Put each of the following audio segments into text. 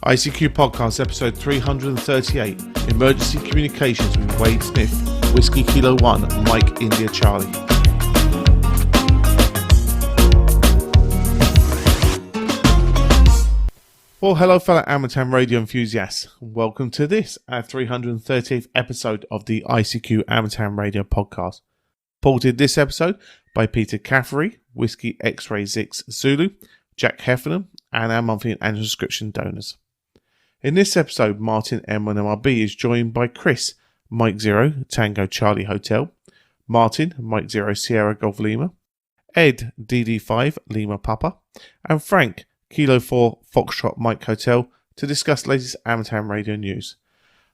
ICQ Podcast, episode 338, Emergency Communications with Wade Smith, Whiskey Kilo 1, Mike India Charlie. Well, hello fellow amateur radio enthusiasts. Welcome to this, our 338th episode of the ICQ Amateur Radio Podcast. Ported this episode by Peter Caffery, Whiskey X-Ray 6 Zulu, Jack Heffernan, and our monthly and annual subscription donors. In this episode, Martin M1MRB is joined by Chris, Mike 0, Tango Charlie Hotel, Martin, Mike 0, Sierra Golf Lima, Ed, DD5, Lima Papa, and Frank, Kilo 4, Foxtrot Mike Hotel, to discuss latest amateur radio news.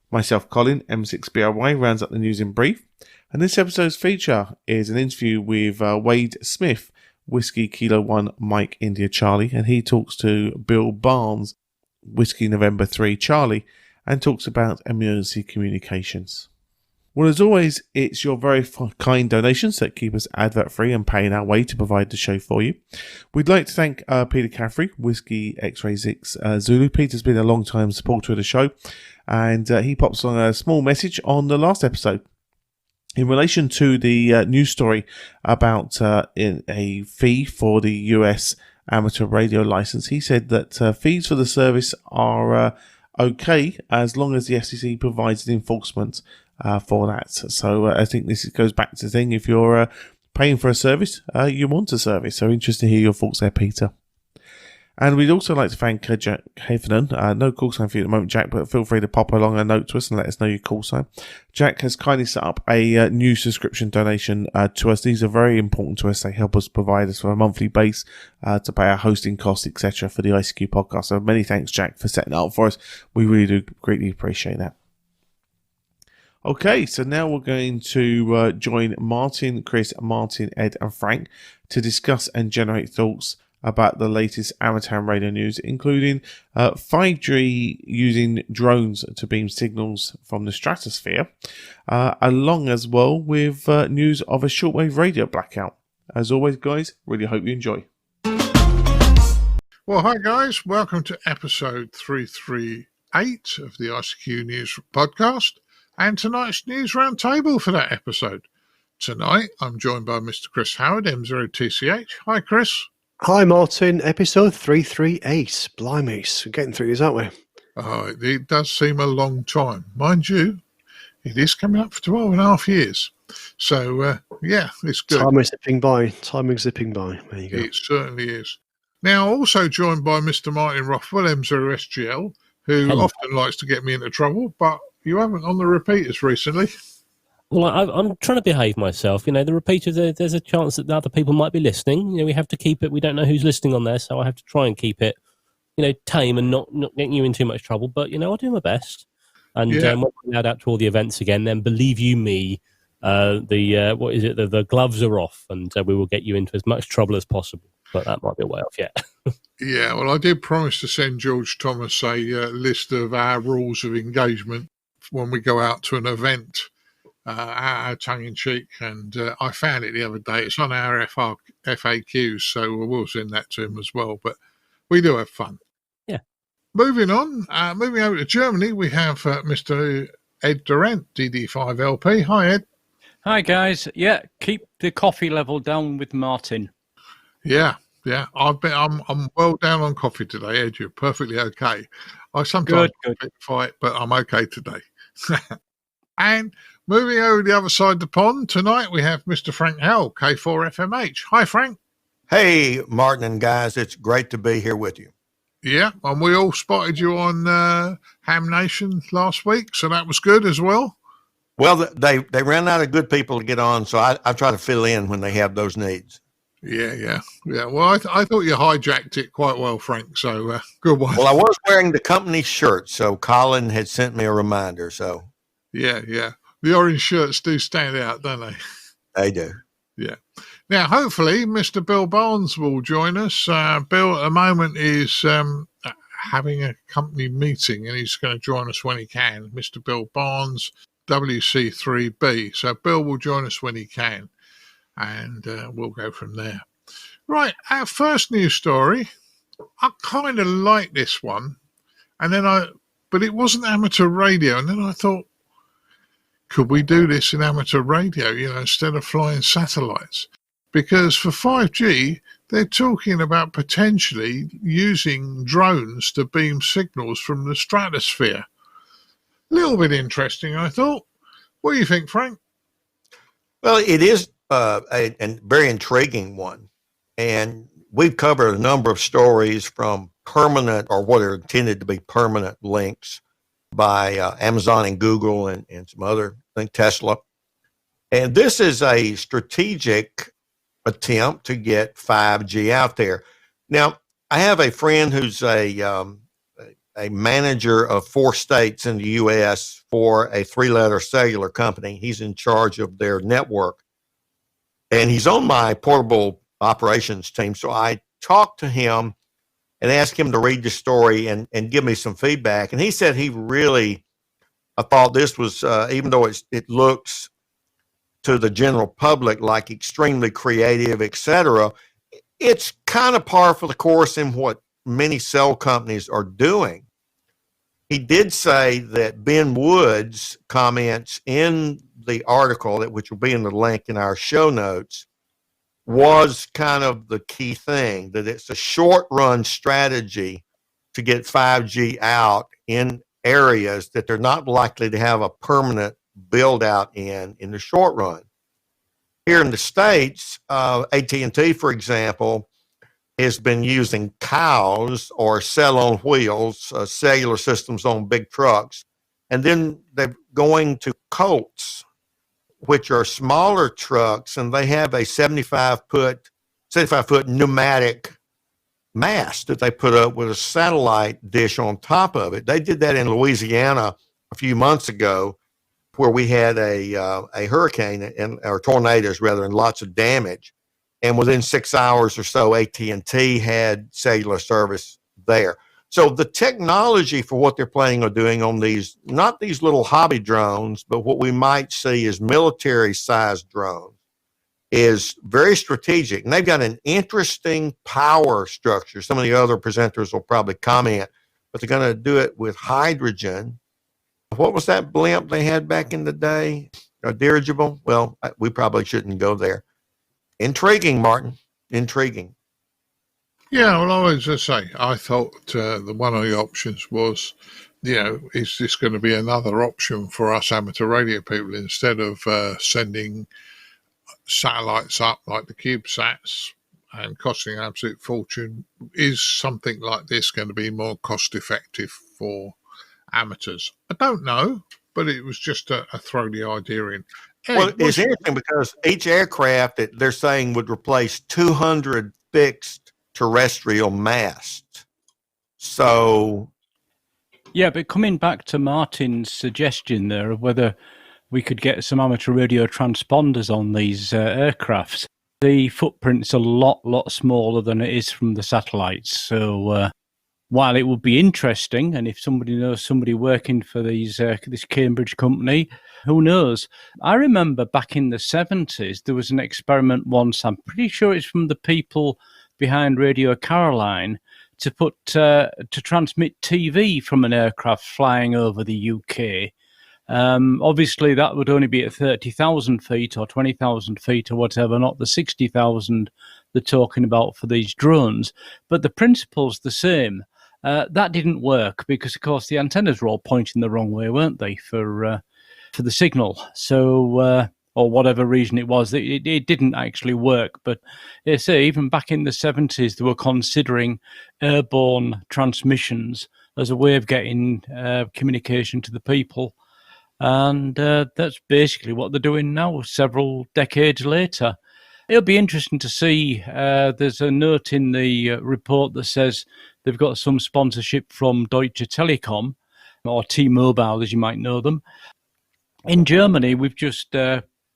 Myself, Colin M6BOY, rounds up the news in brief, and this episode's feature is an interview with Wade Smith, Whiskey Kilo 1, Mike India Charlie, and he talks to Bill Barnes, Whiskey November 3 Charlie, and talks about emergency communications. Well, as always, it's your very kind donations that keep us advert free and paying our way to provide the show for you. We'd like to thank Peter Caffery, Whiskey X-Ray 6 Zulu. Peter's been a long time supporter of the show, and he pops on a small message on the last episode. In relation to the news story about a fee for the US amateur radio license, he said that fees for the service are okay as long as the FCC provides an enforcement for that. So I think this goes back to the thing, if you're paying for a service, you want a service. So interested to hear your thoughts there, Peter. And we'd also like to thank Jack Heffernan. No call sign for you at the moment, Jack, but feel free to pop along a note to us and let us know your call sign. Jack has kindly set up a new subscription donation to us. These are very important to us. They help us provide us for a monthly base to pay our hosting costs, etc. for the ICQ podcast. So many thanks, Jack, for setting it up for us. We really do greatly appreciate that. Okay, so now we're going to join Martin, Chris, Martin, Ed, and Frank to discuss and generate thoughts about the latest amateur radio news, including 5G using drones to beam signals from the stratosphere, along as well with news of a shortwave radio blackout. As always, guys, really hope you enjoy. Well, hi guys, welcome to episode 338 of the ICQ News Podcast, and tonight's news roundtable for that episode. Tonight, I'm joined by Mr. Chris Howard M0TCH. Hi, Chris. Hi, Martin. Episode 338. Blimey, we're getting through these, aren't we? Oh, it does seem a long time. Mind you, it is coming up for 12 and a half years. So, yeah, it's good. Time is zipping by. There you go. It certainly is. Now, also joined by Mr. Martin Rothwell M0SGL, who often likes to get me into trouble, but you haven't on the repeaters recently. Well, I'm trying to behave myself. You know, the repeaters, there's a chance that other people might be listening. You know, we have to keep it. We don't know who's listening on there, so I have to try and keep it, you know, tame and not getting you in too much trouble. But, you know, I'll do my best. And when we're allowed out to all the events again, then believe you me, the gloves are off, and we will get you into as much trouble as possible. But that might be a way off yet. Yeah, well, I did promise to send George Thomas a list of our rules of engagement when we go out to an event. Our tongue-in-cheek, and I found it the other day. It's on our FAQs, so we'll send that to him as well. But we do have fun. Yeah. Moving on, moving over to Germany, we have Mr. Ed Durant, DD5LP. Hi, Ed. Hi, guys. Yeah, keep the coffee level down with Martin. Yeah. I'm well down on coffee today, Ed. You're perfectly okay. I sometimes fight, but I'm okay today. And moving over the other side of the pond, tonight we have Mr. Frank Howell, K4FMH. Hi, Frank. Hey, Martin and guys. It's great to be here with you. Yeah, and we all spotted you on Ham Nation last week, so that was good as well. Well, they ran out of good people to get on, so I try to fill in when they have those needs. Yeah. Well, I thought you hijacked it quite well, Frank, so good one. Well, I was wearing the company shirt, so Colin had sent me a reminder, so. Yeah. The orange shirts do stand out, don't they? They do. Yeah. Now, hopefully, Mr. Bill Barnes will join us. Bill, at the moment, is having a company meeting, and he's going to join us when he can. Mr. Bill Barnes, WC3B. So Bill will join us when he can, and we'll go from there. Right, our first news story. I kind of like this one. but it wasn't amateur radio. And then I thought, could we do this in amateur radio, instead of flying satellites? Because for 5G, they're talking about potentially using drones to beam signals from the stratosphere. A little bit interesting, I thought. What do you think, Frank? Well, it is a very intriguing one. And we've covered a number of stories from permanent, or what are intended to be permanent, links by Amazon and Google and some other, I think Tesla. And this is a strategic attempt to get 5G out there. Now, I have a friend who's a manager of 4 states in the U.S. for a 3-letter cellular company. He's in charge of their network. And he's on my portable operations team. So I talked to him and asked him to read the story and give me some feedback. And he said he really thought this was, even though it looks to the general public like extremely creative, etc., it's kind of par for the course in what many cell companies are doing. He did say that Ben Wood's comments in the article, which will be in the link in our show notes, was kind of the key thing, that it's a short-run strategy to get 5G out in areas that they're not likely to have a permanent build-out in the short run. Here in the States, AT&T, for example, has been using cows or cell on wheels, cellular systems on big trucks, and then they're going to Colts, which are smaller trucks, and they have a 75-foot pneumatic mast that they put up with a satellite dish on top of it. They did that in Louisiana a few months ago, where we had a hurricane or tornadoes rather, and lots of damage. And within 6 hours or so, AT&T had cellular service there. So the technology for what they're planning on doing on these, not these little hobby drones, but what we might see as military-sized drones, is very strategic. And they've got an interesting power structure. Some of the other presenters will probably comment, but they're going to do it with hydrogen. What was that blimp they had back in the day? A dirigible? Well, we probably shouldn't go there. Intriguing, Martin. Intriguing. Yeah, well, I was just say, I thought the one of the options was, is this going to be another option for us amateur radio people instead of sending satellites up like the CubeSats and costing an absolute fortune? Is something like this going to be more cost effective for amateurs? I don't know, but it was just a throw the idea in. Well, it's interesting because each aircraft that they're saying would replace 200 fixed terrestrial masts. So, yeah, but coming back to Martin's suggestion there of whether we could get some amateur radio transponders on these aircrafts, the footprint's a lot smaller than it is from the satellites. So while it would be interesting, and if somebody knows somebody working for these this Cambridge company, who knows? I remember back in the 70s, there was an experiment once, I'm pretty sure it's from the people behind Radio Caroline, to transmit TV from an aircraft flying over the UK. Obviously, that would only be at 30,000 feet or 20,000 feet or whatever, not the 60,000 they're talking about for these drones. But the principle's the same. That didn't work because, of course, the antennas were all pointing the wrong way, weren't they, for the signal? So, or whatever reason it was, it didn't actually work. But you say, even back in the 70s, they were considering airborne transmissions as a way of getting communication to the people. And that's basically what they're doing now, several decades later. It'll be interesting to see. There's a note in the report that says they've got some sponsorship from Deutsche Telekom, or T-Mobile, as you might know them. In Germany, we've just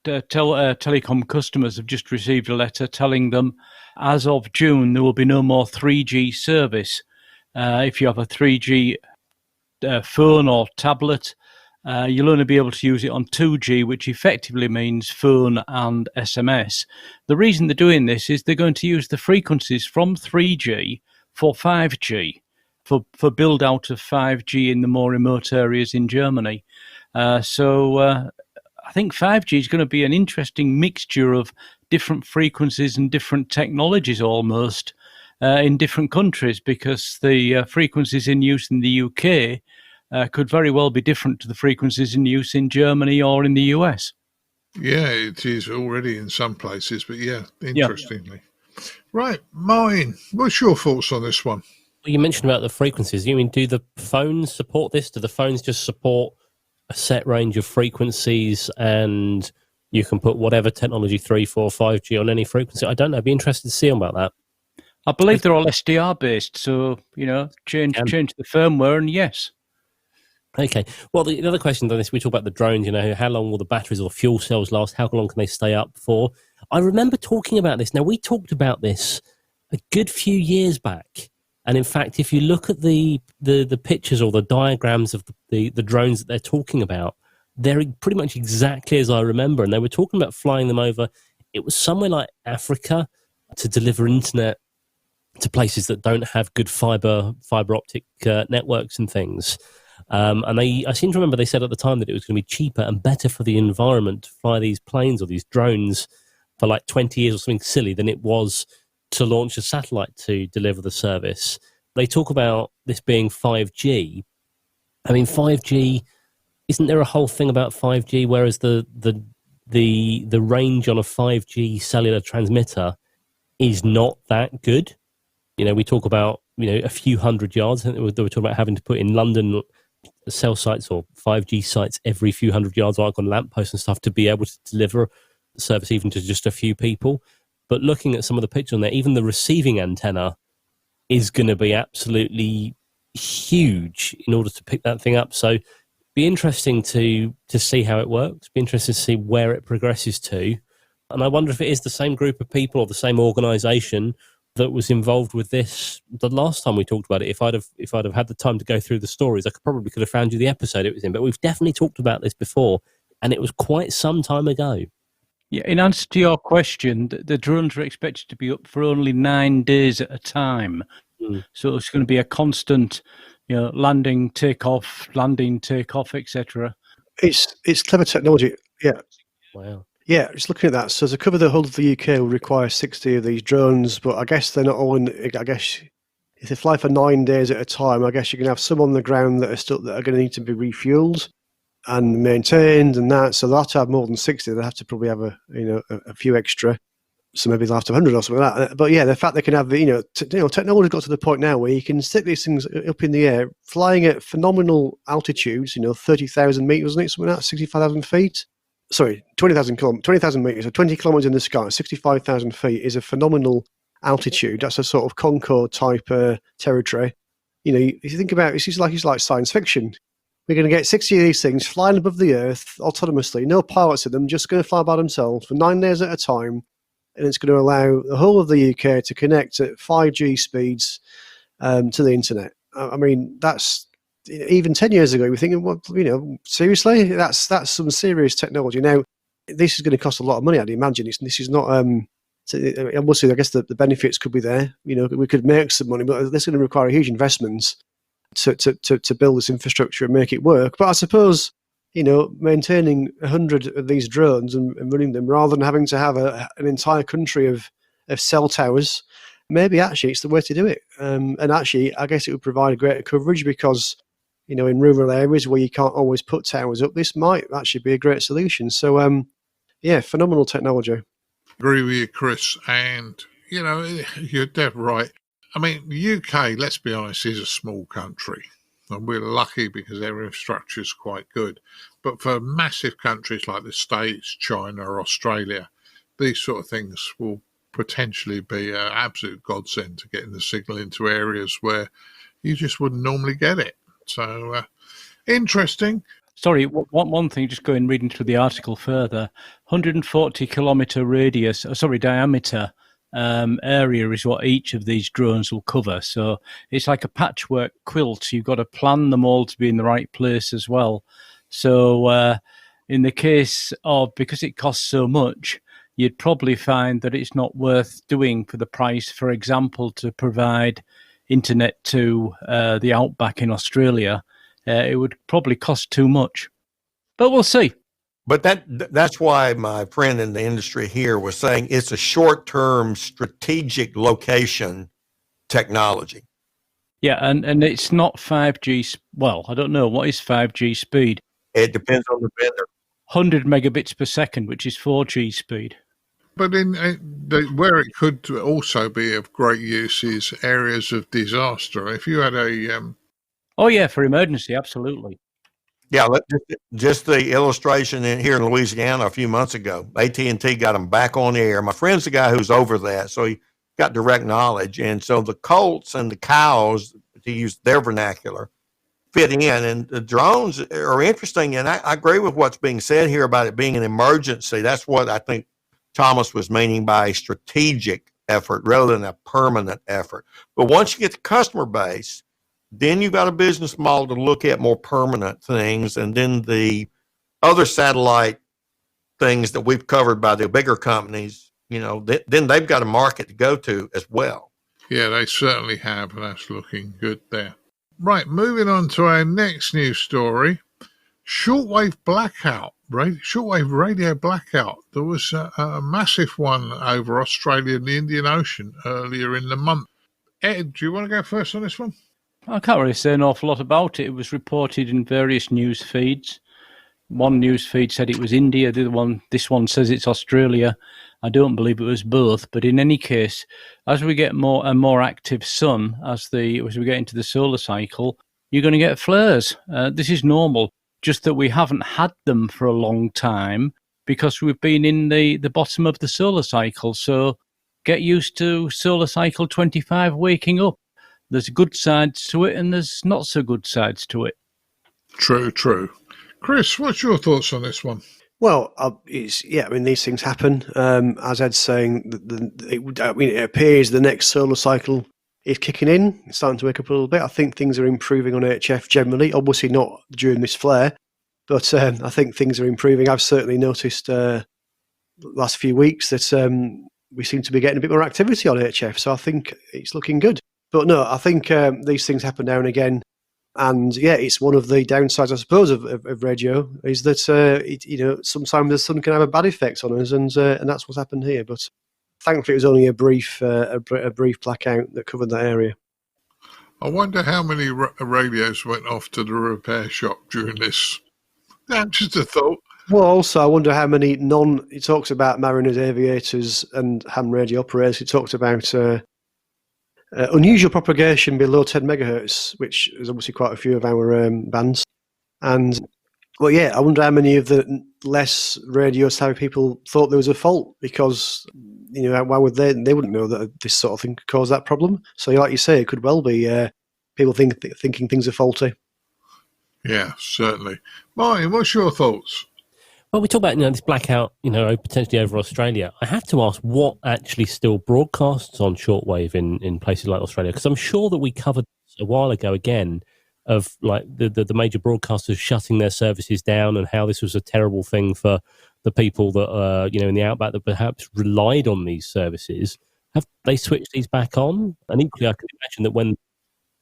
telecom customers have just received a letter telling them as of June there will be no more 3G service. If you have a 3G phone or tablet, you'll only be able to use it on 2G, which effectively means phone and SMS. The reason they're doing this is they're going to use the frequencies from 3G for 5G. for build out of 5G in the more remote areas in Germany. So I think 5G is going to be an interesting mixture of different frequencies and different technologies almost in different countries, because the frequencies in use in the UK could very well be different to the frequencies in use in Germany or in the US. Yeah, it is already in some places, but yeah, interestingly. Yeah. Right, Martin, what's your thoughts on this one? Well, you mentioned about the frequencies. You mean, do the phones support this? Do the phones just support a set range of frequencies and you can put whatever technology, 3, 4, 5G on any frequency? I don't know. I'd be interested to see about that. I believe they're all SDR based, so, change the firmware and yes. Okay. Well, the other question on this, we talk about the drones, how long will the batteries or fuel cells last? How long can they stay up for? I remember talking about this. Now, we talked about this a good few years back. And in fact, if you look at the pictures or the diagrams of the drones that they're talking about, they're pretty much exactly as I remember. And they were talking about flying them over. It was somewhere like Africa to deliver internet to places that don't have good fiber optic networks and things. And I seem to remember they said at the time that it was going to be cheaper and better for the environment to fly these planes or these drones for like 20 years or something silly than it was to launch a satellite to deliver the service. They talk about this being 5G. I mean, 5G, isn't there a whole thing about 5G, whereas the range on a 5G cellular transmitter is not that good? We talk about, a few hundred yards. I think they were talking about having to put in London cell sites or 5G sites every few hundred yards, like on lampposts and stuff, to be able to deliver the service even to just a few people. But looking at some of the pictures on there, even the receiving antenna is going to be absolutely huge in order to pick that thing up. So be interesting to see how it works, be interesting to see where it progresses to. And I wonder if it is the same group of people or the same organisation that was involved with this the last time we talked about it. If I'd have had the time to go through the stories, I could have found you the episode it was in. But we've definitely talked about this before, and it was quite some time ago. Yeah, in answer to your question, the drones are expected to be up for only 9 days at a time. So it's going to be a constant, landing, takeoff, etc. It's clever technology. Yeah. Wow. Yeah, just looking at that. So to cover the whole of the UK will require 60 of these drones, but I guess they're not all in. I guess if they fly for 9 days at a time, I guess you can have some on the ground that are going to need to be refueled and maintained and that. So they'll have to have more than 60. They'll have to probably have a few extra. So maybe they'll have to have 100 or something like that. But yeah, the fact they can have technology's got to the point now where you can stick these things up in the air, flying at phenomenal altitudes. 30,000 meters, isn't it? Something like that, 65,000 feet. Sorry, 20,000 meters, so 20 kilometers in the sky, 65,000 feet is a phenomenal altitude. That's a sort of Concorde type territory. If you think about it, it's like science fiction. We're going to get 60 of these things flying above the Earth autonomously, no pilots in them, just going to fly by themselves for 9 days at a time. And it's going to allow the whole of the UK to connect at 5G speeds to the internet. I mean, that's even 10 years ago, we're thinking, seriously, that's some serious technology. Now, this is going to cost a lot of money, I'd imagine. This is not. Obviously, I guess the benefits could be there. We could make some money, but this is going to require a huge investment to build this infrastructure and make it work. But I suppose, maintaining 100 of these drones and running them rather than having to have an entire country of cell towers, maybe actually it's the way to do it. And actually, I guess it would provide a greater coverage because, in rural areas where you can't always put towers up, this might actually be a great solution. So, phenomenal technology. Agree with you, Chris. And, you're dead right. I mean, the UK, let's be honest, is a small country. And we're lucky because their infrastructure is quite good. But for massive countries like the States, China, or Australia, these sort of things will potentially be an absolute godsend to getting the signal into areas where you just wouldn't normally get it. So, interesting. Sorry, one thing, just reading through the article further, 140 kilometre diameter area is what each of these drones will cover. So it's like a patchwork quilt. You've got to plan them all to be in the right place as well. So in the case of, because it costs so much, you'd probably find that it's not worth doing for the price, for example, to provide internet to the outback in Australia, it would probably cost too much. But we'll see. But that's why my friend in the industry here was saying it's a short-term strategic location technology. Yeah, and it's not 5G. Well, I don't know. What is 5G speed? It depends on the vendor. 100 megabits per second, which is 4G speed. But where it could also be of great use is areas of disaster. If you had a... Oh, yeah, for emergency, absolutely. Yeah, just the illustration here in Louisiana a few months ago, AT&T got them back on the air. My friend's the guy who's over that, so he got direct knowledge. And so the colts and the cows, to use their vernacular, fit in. And the drones are interesting, and I agree with what's being said here about it being an emergency. That's what I think Thomas was meaning by a strategic effort rather than a permanent effort. But once you get the customer base, then you've got a business model to look at more permanent things. And then the other satellite things that we've covered by the bigger companies, then they've got a market to go to as well. Yeah, they certainly have, and that's looking good there. Right, moving on to our next news story. Shortwave blackout, shortwave radio blackout. There was a massive one over Australia and the Indian Ocean earlier in the month. Ed, do you want to go first on this one? I can't really say an awful lot about it. It was reported in various news feeds. One news feed said it was India. This one says it's Australia. I don't believe it was both. But in any case, as we get more and more active sun, as we get into the solar cycle, you're going to get flares. This is normal. Just that we haven't had them for a long time because we've been in the bottom of the solar cycle. So get used to solar cycle 25 waking up. There's good sides to it and there's not so good sides to it. True. Chris, what's your thoughts on this one? Well, these things happen. As Ed's saying, it appears the next solar cycle is kicking in. It's starting to wake up a little bit. I think things are improving on HF generally. Obviously not during this flare, but I think things are improving. I've certainly noticed the last few weeks that we seem to be getting a bit more activity on HF, so I think it's looking good. But no, I think these things happen now and again. And yeah, it's one of the downsides, I suppose, of radio is that sometimes the sun can have a bad effect on us, and that's what's happened here. But thankfully, it was only a brief blackout that covered that area. I wonder how many radios went off to the repair shop during this. That's just a thought. Well, also, I wonder how many He talks about mariners, aviators, and ham radio operators. He talks about unusual propagation below 10 megahertz, which is obviously quite a few of our bands. And, well, yeah, I wonder how many of the less radio savvy people thought there was a fault because, why would they wouldn't know that this sort of thing could cause that problem. So, like you say, it could well be people thinking things are faulty. Yeah, certainly. Martin, what's your thoughts? Well, we talk about this blackout, potentially over Australia. I have to ask what actually still broadcasts on shortwave in places like Australia, because I'm sure that we covered a while ago again of like the major broadcasters shutting their services down and how this was a terrible thing for the people that in the outback that perhaps relied on these services. Have they switched these back on? And equally, I can imagine that when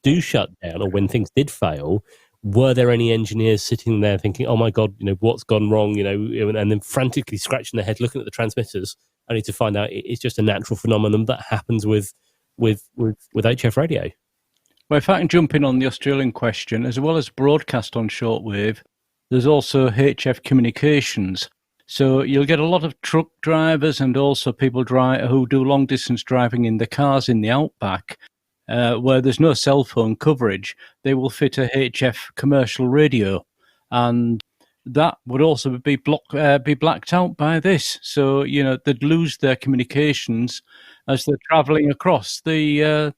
do shut down or when things did fail, were there any engineers sitting there thinking, "Oh my God, what's gone wrong?" And then frantically scratching their head, looking at the transmitters, only to find out it's just a natural phenomenon that happens with HF radio. Well, if I can jump in on the Australian question, as well as broadcast on shortwave, there's also HF communications. So you'll get a lot of truck drivers and also people who do long distance driving in the cars in the outback. Where there's no cell phone coverage, they will fit a HF commercial radio, and that would also be blacked out by this. So they'd lose their communications as they're travelling across the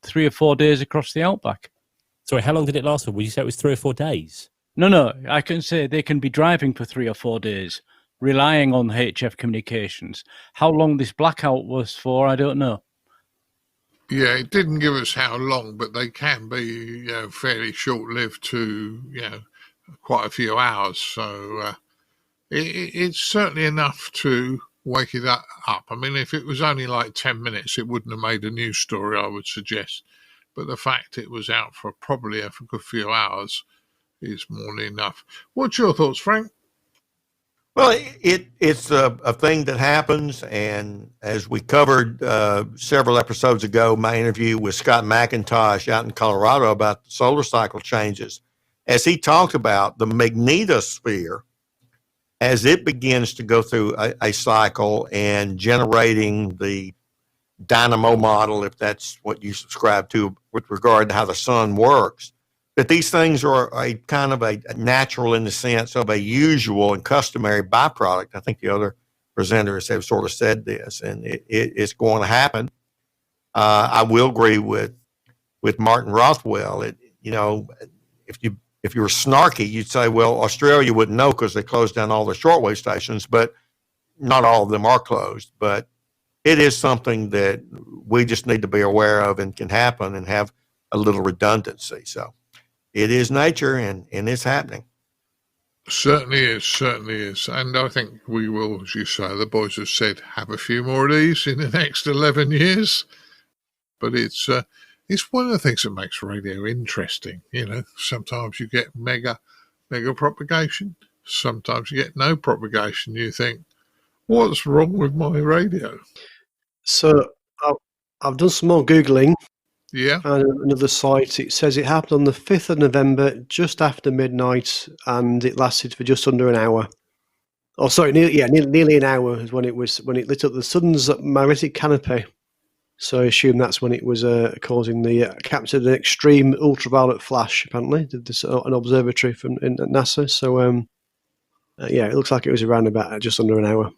3 or 4 days across the outback. Sorry, how long did it last for? Would you say it was 3 or 4 days? No, I can say they can be driving for 3 or 4 days, relying on HF communications. How long this blackout was for, I don't know. Yeah, it didn't give us how long, but they can be fairly short-lived to quite a few hours. So it's certainly enough to wake it up. I mean, if it was only like 10 minutes, it wouldn't have made a news story, I would suggest. but the fact it was out for probably a good few hours is more than enough. What's your thoughts, Frank? Well, it's a thing that happens, and as we covered several episodes ago, my interview with Scott McIntosh out in Colorado about the solar cycle changes, as he talked about the magnetosphere, as it begins to go through a cycle and generating the dynamo model, if that's what you subscribe to with regard to how the sun works. But these things are a kind of a natural in the sense of a usual and customary byproduct. I think the other presenters have sort of said this, and it's going to happen. I will agree with Martin Rothwell. If you were snarky, you'd say, well, Australia wouldn't know because they closed down all the shortwave stations, but not all of them are closed. But it is something that we just need to be aware of and can happen and have a little redundancy. So it is nature, and it's happening. Certainly is. And I think we will, as you say, the boys have said, have a few more of these in the next 11 years. But it's one of the things that makes radio interesting. Sometimes you get mega propagation. Sometimes you get no propagation. You think, what's wrong with my radio? So I've done some more Googling. Yeah. And another site, it says it happened on the 5th of November, just after midnight, and it lasted for just under an hour. Oh, sorry, nearly an hour is when it lit up the sun's magnetic canopy. So I assume that's when it was causing captured an extreme ultraviolet flash, apparently, an observatory from at NASA. So, it looks like it was around about just under an hour.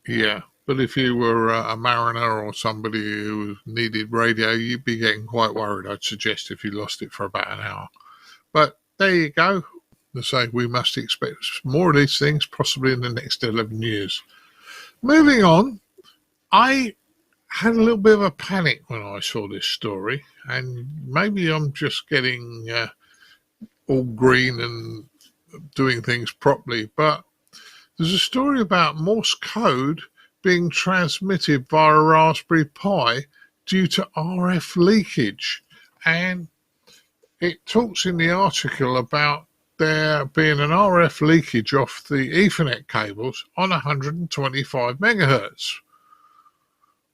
Yeah. But if you were a mariner or somebody who needed radio, you'd be getting quite worried, I'd suggest, if you lost it for about an hour. But there you go. They say we must expect more of these things possibly in the next 11 years. Moving on, I had a little bit of a panic when I saw this story, and maybe I'm just getting all green and doing things properly, but there's a story about Morse code being transmitted via a Raspberry Pi due to RF leakage. And it talks in the article about there being an RF leakage off the Ethernet cables on 125 megahertz.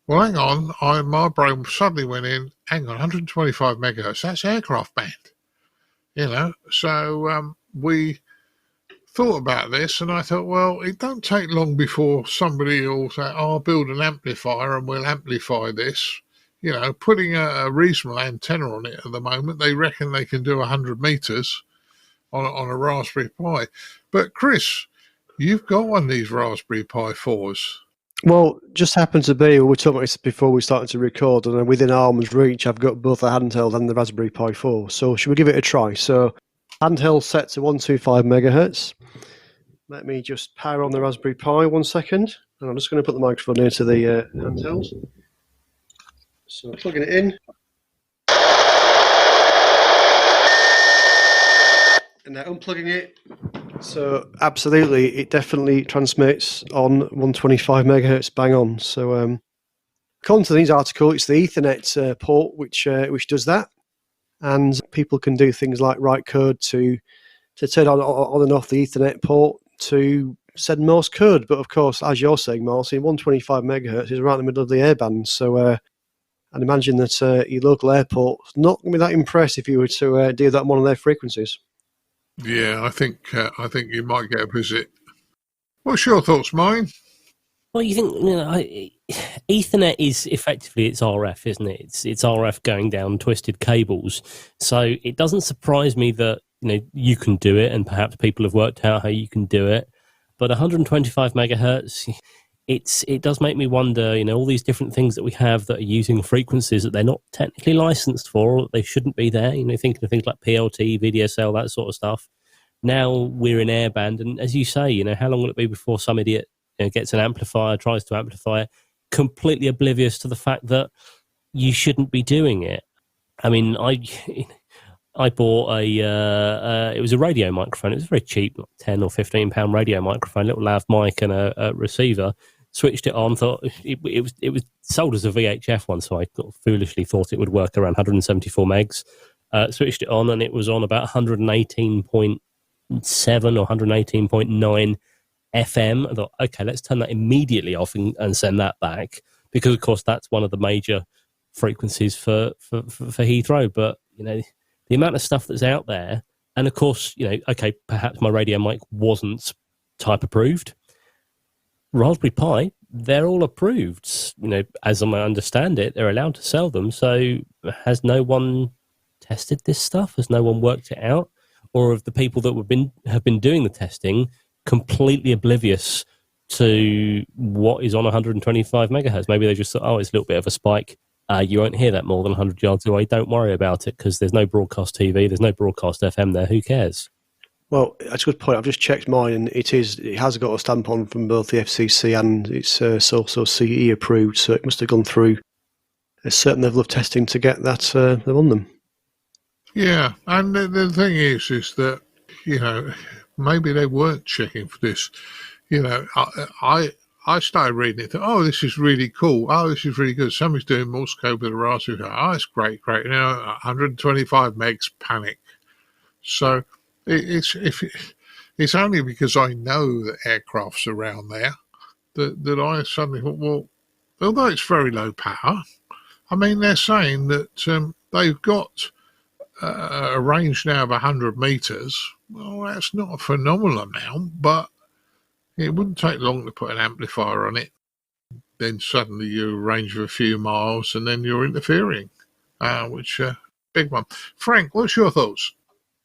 Well, hang on, my brain suddenly went in, hang on, 125 megahertz, that's aircraft band. So we thought about this, and I thought, well, it don't take long before somebody will say, I'll build an amplifier and we'll amplify this. Putting a reasonable antenna on it at the moment, they reckon they can do 100 meters on a Raspberry Pi. But Chris, you've got one of these Raspberry Pi 4s. Well, just happened to be, we were talking about this before we started to record, and within arm's reach, I've got both the handheld and the Raspberry Pi 4. So should we give it a try? So handheld set to 125 megahertz. Let me just power on the Raspberry Pi 1 second. And I'm just going to put the microphone into the handheld. So plugging it in. And now unplugging it. So absolutely, it definitely transmits on 125 megahertz bang on. So according to these article, it's the Ethernet port which does that. And people can do things like write code to turn on and off the Ethernet port to send Morse code. But of course, as you're saying, Morse, 125 megahertz is right in the middle of the airband. So I'd imagine that your local airport's not going to be that impressed if you were to do that on one of their frequencies. Yeah, I think you might get a visit. What's your thoughts, mine? Well, you think Ethernet is effectively it's RF, isn't it? It's RF going down twisted cables. So it doesn't surprise me that you can do it, and perhaps people have worked out how you can do it. But 125 megahertz, it does make me wonder. All these different things that we have that are using frequencies that they're not technically licensed for, or that they shouldn't be there. Thinking of things like PLT, VDSL, that sort of stuff. Now we're in airband, and as you say, how long will it be before some idiot gets an amplifier, tries to amplify it, completely oblivious to the fact that you shouldn't be doing it. I mean, I bought it was a radio microphone. It was very cheap, like £10 or £15 radio microphone, little lav mic and a receiver. switched it on, thought it was sold as a VHF one, so I foolishly thought it would work around 174 megs. Switched it on, and it was on about 118.7 or 118.9 FM. I thought, okay, let's turn that immediately off and send that back, because of course that's one of the major frequencies for Heathrow. But the amount of stuff that's out there, and of course, okay, perhaps my radio mic wasn't type approved. Raspberry Pi, they're all approved. As I understand it, they're allowed to sell them. So has no one tested this stuff? Has no one worked it out? Or have the people that have been doing the testing completely oblivious to what is on 125 megahertz? Maybe they just thought, oh, it's a little bit of a spike. You won't hear that more than 100 yards away. Don't worry about it, because there's no broadcast TV, there's no broadcast FM there. Who cares? Well, that's a good point. I've just checked mine, and it has got a stamp on from both the FCC and it's also CE approved, so it must have gone through a certain level of testing to get that them on them. Yeah, and the thing is that, maybe they weren't checking for this. I started reading it, thought, oh, this is really cool. Oh, this is really good. Somebody's doing Morse code with a Raspberry Pi. Oh, it's great. 125 megs, panic. So it's only because I know that aircraft's around there that I suddenly thought, well, although it's very low power, I mean, they're saying that they've got a range now of 100 meters. Well, that's not a phenomenal amount, but it wouldn't take long to put an amplifier on it. Then suddenly you're a range of a few miles, and then you're interfering, which big one. Frank, what's your thoughts?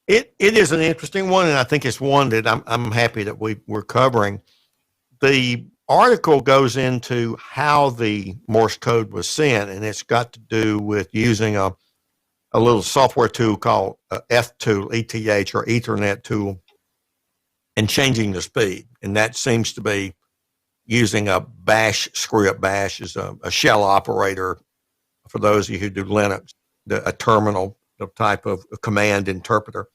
It is an interesting one, and I think it's one that I'm happy that we're covering. The article goes into how the Morse code was sent, and it's got to do with using a little software tool called ETH tool, ETH, or Ethernet tool, and changing the speed. And that seems to be using a bash script. Bash is a shell operator, for those of you who do Linux, a terminal, the type of command interpreter.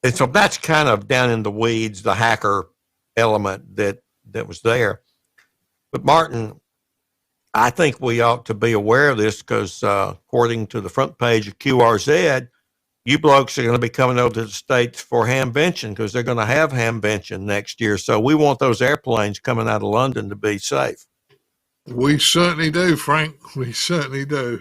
And so that's kind of down in the weeds, the hacker element that was there. But Martin, I think we ought to be aware of this, because according to the front page of QRZ, you blokes are going to be coming over to the States for Hamvention, because they're going to have Hamvention next year. So we want those airplanes coming out of London to be safe. We certainly do, Frank. We certainly do.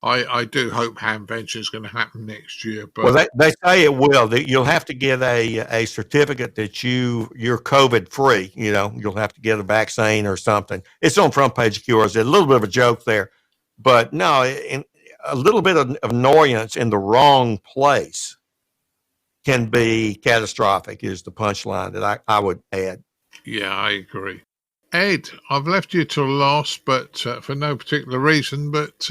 I do hope Hamvention is going to happen next year. But well, they say it will. You'll have to get a certificate that you're COVID free. You'll have to get a vaccine or something. It's on front page of QRZ. A little bit of a joke there, but no, a little bit of annoyance in the wrong place can be catastrophic, is the punchline that I would add. Yeah, I agree. Ed, I've left you till last, but for no particular reason, but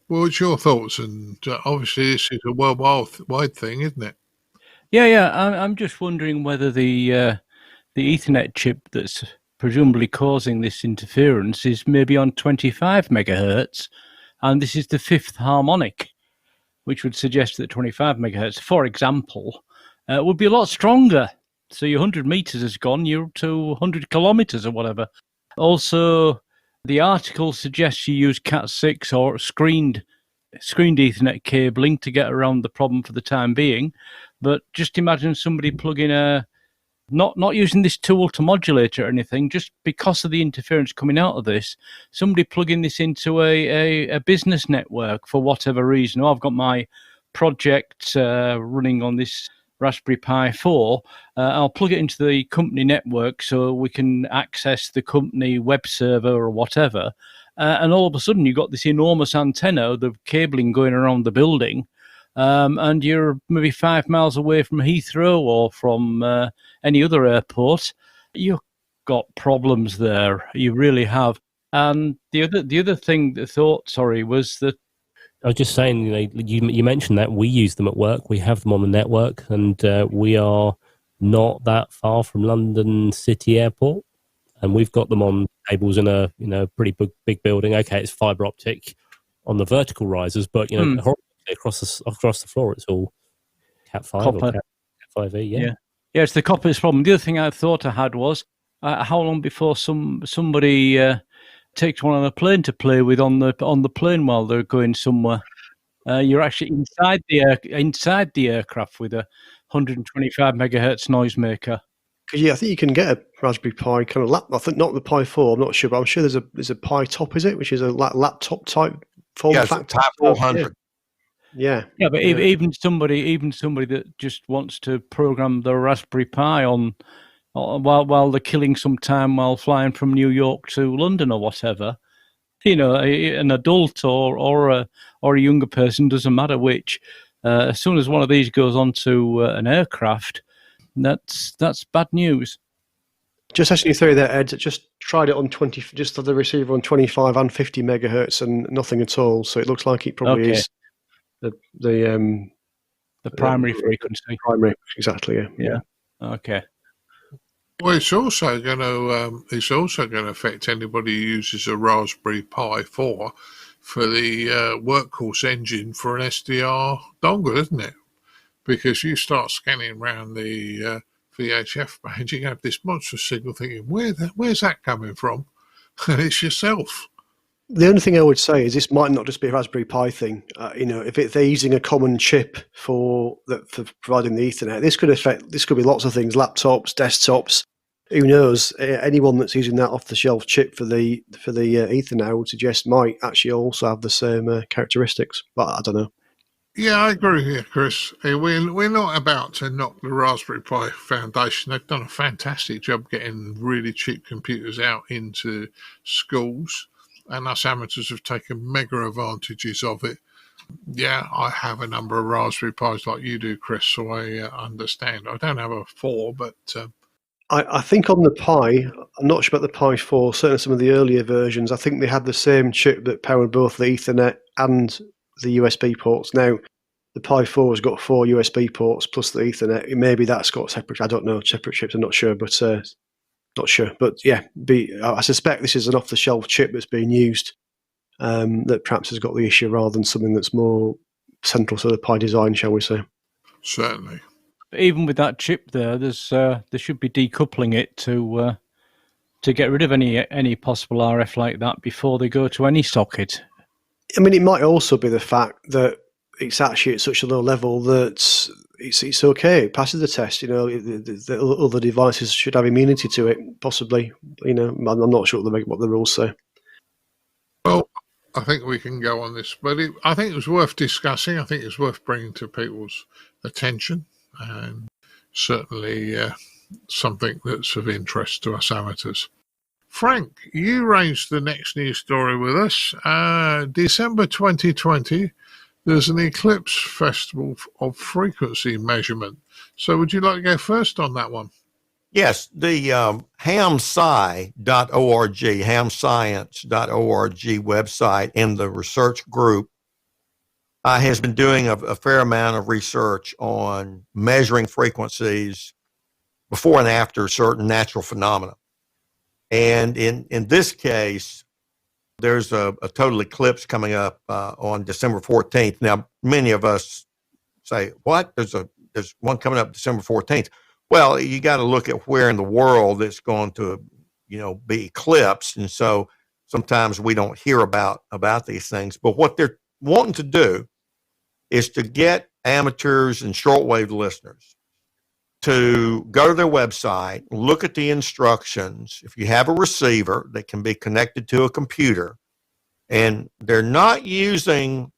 what's your thoughts? And obviously this is a worldwide thing, isn't it? Yeah. I'm just wondering whether the Ethernet chip that's presumably causing this interference is maybe on 25 megahertz, and this is the fifth harmonic, which would suggest that 25 megahertz, for example, would be a lot stronger. So your 100 meters has gone, you're up to 100 kilometers or whatever. Also, the article suggests you use Cat6 or screened Ethernet cabling to get around the problem for the time being. But just imagine somebody plugging not using this tool to modulate it or anything, just because of the interference coming out of this, somebody plugging this into a business network for whatever reason. Oh, I've got my project running on this Raspberry Pi 4. I'll plug it into the company network so we can access the company web server or whatever. And all of a sudden, you've got this enormous antenna, the cabling going around the building, and you're maybe 5 miles away from Heathrow or from any other airport. You've got problems there. You really have. And the other thing that was that I was just saying, you mentioned that we use them at work. We have them on the network, and we are not that far from London City Airport, and we've got them on cables in a pretty big building. Okay, it's fibre optic on the vertical risers, but across the floor, it's all Cat 5 copper. or Cat 5e. Yeah, it's the copper's problem. The other thing I thought I had was how long before somebody takes one on a plane to play with on the plane while they're going somewhere? You're actually inside the aircraft with a 125 megahertz noisemaker. Yeah, I think you can get a Raspberry Pi kind of I think not the Pi 4. I'm not sure, but I'm sure there's a Pi Top, is it, which is a laptop type form factor. Type 400. Yeah, but even somebody that just wants to program their Raspberry Pi on while they're killing some time while flying from New York to London or whatever, an adult or a younger person, doesn't matter which. As soon as one of these goes onto an aircraft, that's bad news. Just actually through there, Ed, just tried it on 20, just the receiver on 25 and 50 megahertz and nothing at all. So it looks like it probably is the primary frequency. Primary, exactly. Yeah. Okay. Well, it's also going to affect anybody who uses a Raspberry Pi 4 for the workhorse engine for an SDR dongle, isn't it? Because you start scanning around the VHF band, you have this monstrous signal thinking, where's that coming from? And it's yourself. The only thing I would say is this might not just be a Raspberry Pi thing. If they're using a common chip for providing the Ethernet, this could be lots of things: laptops, desktops. Who knows? Anyone that's using that off-the-shelf chip for the Ethernet, I would suggest, might actually also have the same characteristics. But I don't know. Yeah, I agree here, Chris. We're not about to knock the Raspberry Pi Foundation. They've done a fantastic job getting really cheap computers out into schools, and us amateurs have taken mega advantages of it. Yeah, I have a number of Raspberry Pis like you do, Chris, so I understand. I don't have a 4, but... I think on the Pi, I'm not sure about the Pi 4, certainly some of the earlier versions, I think they had the same chip that powered both the Ethernet and the USB ports. Now, the Pi 4 has got 4 USB ports plus the Ethernet. Maybe that's got separate, I don't know, separate chips, I'm not sure. But yeah, I suspect this is an off-the-shelf chip that's being used that perhaps has got the issue rather than something that's more central to the Pi design, shall we say. Certainly. Even with that chip there should be decoupling it to get rid of any possible RF like that before they go to any socket. I mean, it might also be the fact that it's actually at such a low level that it's okay. It passes the test. The other devices should have immunity to it, possibly. I'm not sure what the rules say. Well, I think we can go on this, but I think it was worth discussing. I think it's worth bringing to people's attention, and certainly something that's of interest to us amateurs. Frank, you raised the next news story with us. December 2020, there's an Eclipse Festival of Frequency Measurement. So would you like to go first on that one? Yes, the hamsci.org, hamscience.org website in the research group has been doing a fair amount of research on measuring frequencies before and after certain natural phenomena. And in this case, there's a total eclipse coming up on December 14th. Now, many of us say, what? There's one coming up December 14th. Well, you got to look at where in the world it's going to, be eclipsed. And so sometimes we don't hear about these things. But what they're wanting to do is to get amateurs and shortwave listeners to go to their website, look at the instructions. If you have a receiver that can be connected to a computer, and they're not using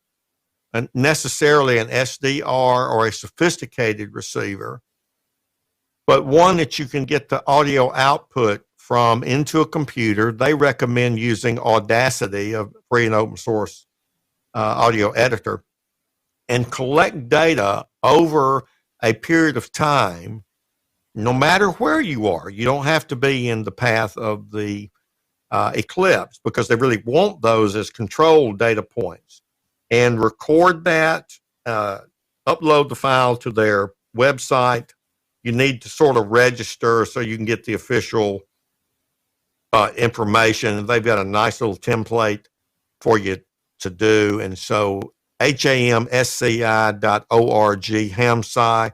necessarily an SDR or a sophisticated receiver, but one that you can get the audio output from into a computer, they recommend using Audacity, a free and open source audio editor, and collect data over a period of time, no matter where you are. You don't have to be in the path of the eclipse, because they really want those as controlled data points, and record that, upload the file to their website. You need to sort of register so you can get the official information. They've got a nice little template for you to do. And so hamsci.org, hamsci,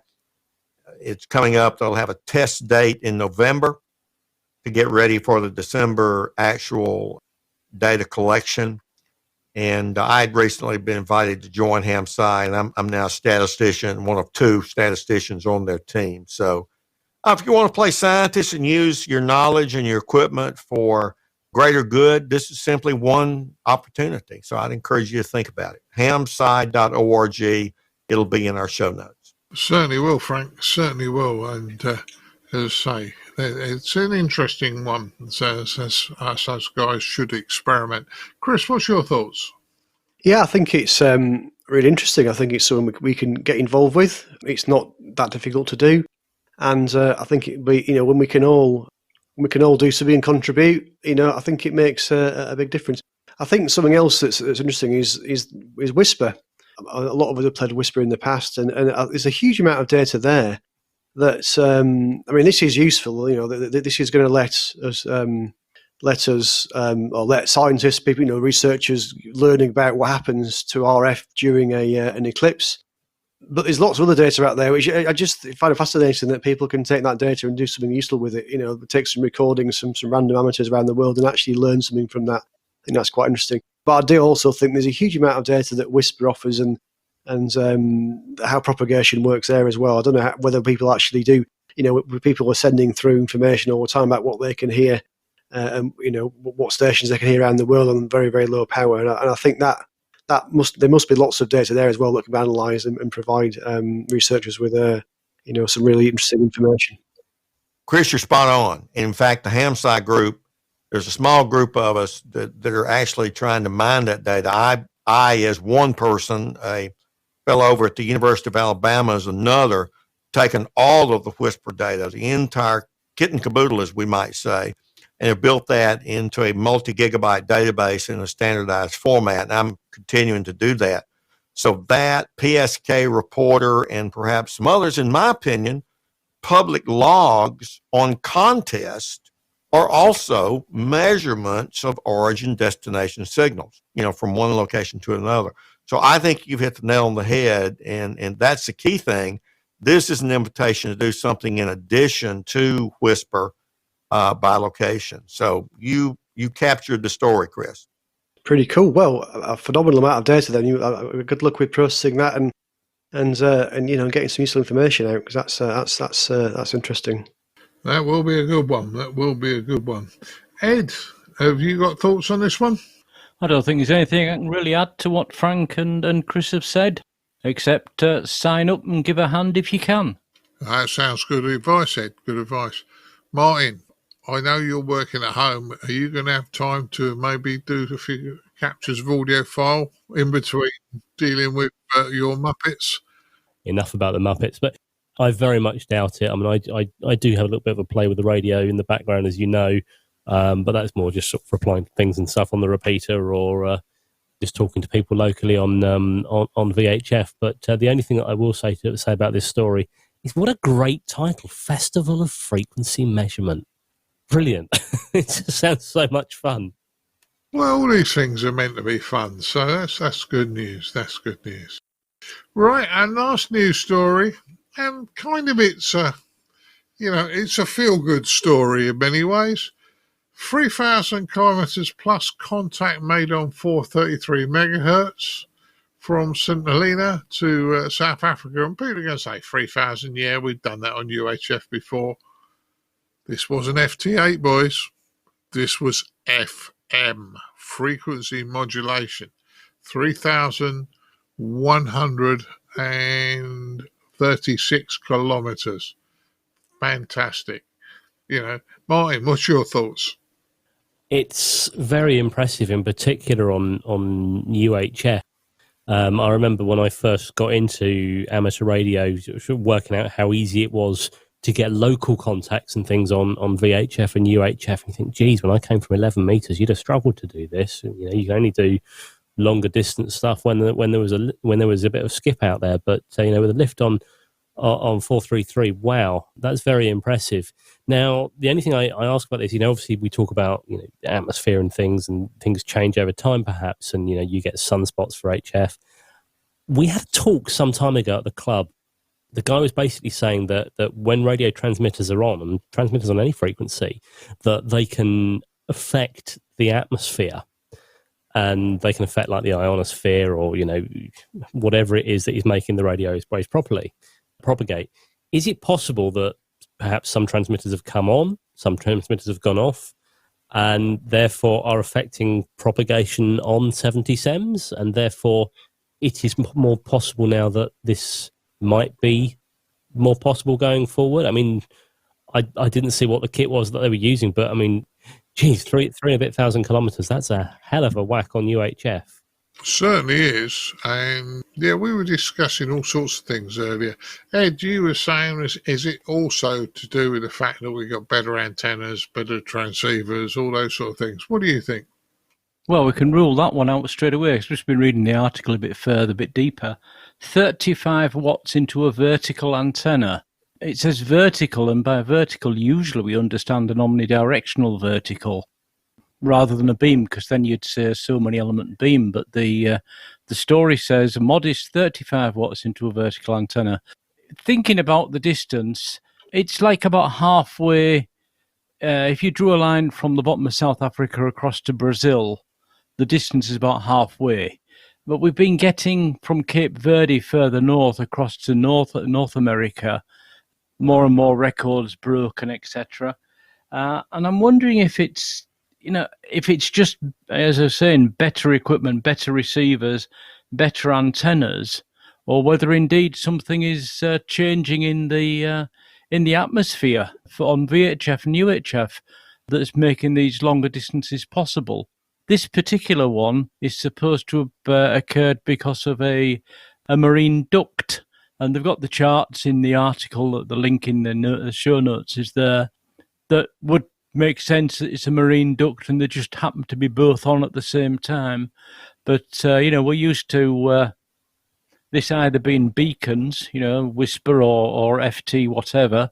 it's coming up. They'll have a test date in November. to get ready for the December actual data collection. And I had recently been invited to join HAMSI, and I'm now a statistician, one of 2 statisticians on their team. So if you want to play scientist and use your knowledge and your equipment for greater good, this is simply one opportunity. So I'd encourage you to think about it. hamsci.org. It'll be in our show notes. Certainly will, Frank. Certainly will. And as I say, it's an interesting one. So us guys should experiment. Chris, what's your thoughts? Yeah, I think it's really interesting. I think it's something we can get involved with. It's not that difficult to do, and I think it'd be, when we can all do something and contribute. I think it makes a big difference. I think something else that's interesting is Whisper. A lot of us have played Whisper in the past, and there's a huge amount of data there. That's this is useful. This is going to let scientists, people, researchers learning about what happens to RF during an eclipse. But there's lots of other data out there, which I just find it fascinating that people can take that data and do something useful with it. Take some recordings, some random amateurs around the world, and actually learn something from that. I think that's quite interesting. But I do also think there's a huge amount of data that Whisper offers, and how propagation works there as well. I don't know whether people actually do. People are sending through information all the time about what they can hear, and what stations they can hear around the world on very, very low power. And I think there must be lots of data there as well that can be analysed and provide researchers with some really interesting information. Chris, you're spot on. In fact, the HAMSI group, there's a small group of us that are actually trying to mine that data. I as one person, a fellow over at the University of Alabama is another, taken all of the Whisper data, the entire kit and caboodle, as we might say, and have built that into a multi-gigabyte database in a standardized format. And I'm continuing to do that. So that PSK Reporter and perhaps some others, in my opinion, public logs on contests are also measurements of origin destination signals, from one location to another. So I think you've hit the nail on the head, and that's the key thing. This is an invitation to do something in addition to Whisper by location. So you captured the story, Chris. Pretty cool. Well, a phenomenal amount of data. Then good luck with processing that and getting some useful information out, because that's interesting. That will be a good one. Ed, have you got thoughts on this one? I don't think there's anything I can really add to what Frank and Chris have said, except sign up and give a hand if you can. That sounds good advice, Ed. Good advice. Martin, I know you're working at home. Are you going to have time to maybe do a few captures of audio file in between dealing with your Muppets? Enough about the Muppets, but I very much doubt it. I mean, I do have a little bit of a play with the radio in the background, as you know, but that's more just sort of replying to things and stuff on the repeater, or just talking to people locally on VHF. But the only thing that I will say about this story is, what a great title: Festival of Frequency Measurement. Brilliant! It just sounds so much fun. Well, all these things are meant to be fun, so that's good news. That's good news. Right, and last news story. And kind of it's a feel-good story in many ways. 3,000 kilometers plus contact made on 433 megahertz from St. Helena to South Africa. And people are going to say 3,000, yeah, we've done that on UHF before. This wasn't FT8, boys. This was FM, frequency modulation. 3,136 kilometers. Fantastic. Martin, what's your thoughts? It's very impressive, in particular on UHF. I remember when I first got into amateur radio, working out how easy it was to get local contacts and things on VHF and UHF. And you think, geez, when I came from 11 meters, you'd have struggled to do this. You can only do longer distance stuff when there was a bit of skip out there. But with a lift on 433, wow, that's very impressive. Now, the only thing I ask about this, obviously we talk about atmosphere and things change over time, perhaps, and you get sunspots for HF. We had a talk some time ago at the club the guy was basically saying that when radio transmitters are on, and transmitters on any frequency, that they can affect the atmosphere, and they can affect like the ionosphere, or whatever it is that is making the radio waves propagate. Is it possible that perhaps some transmitters have come on, some transmitters have gone off, and therefore are affecting propagation on 70 SEMS, and therefore it is more possible now that this might be more possible going forward? I mean, I didn't see what the kit was that they were using, but I mean, geez, 3,000 kilometers, that's a hell of a whack on UHF. Certainly is. And yeah, we were discussing all sorts of things earlier. Ed, you were saying, is it also to do with the fact that we got better antennas, better transceivers, all those sort of things? What do you think? Well, we can rule that one out straight away. I've just been reading the article a bit further, a bit deeper. 35 watts into a vertical antenna. It says vertical, and by vertical, usually we understand an omnidirectional vertical rather than a beam, because then you'd say a so many element beam. But the story says a modest 35 watts into a vertical antenna. Thinking about the distance, it's like about halfway. If you drew a line from the bottom of South Africa across to Brazil, the distance is about halfway. But we've been getting from Cape Verde further north across to North America, more and more records broken, etc. And I'm wondering if it's just, as I was saying, better equipment, better receivers, better antennas, or whether indeed something is changing in the atmosphere on VHF and UHF that's making these longer distances possible. This particular one is supposed to have occurred because of a marine duct, and they've got the charts in the article. The link in the show notes is there. That would make sense that it's a marine duct, and they just happen to be both on at the same time. But we're used to this either being beacons, Whisper or FT, whatever.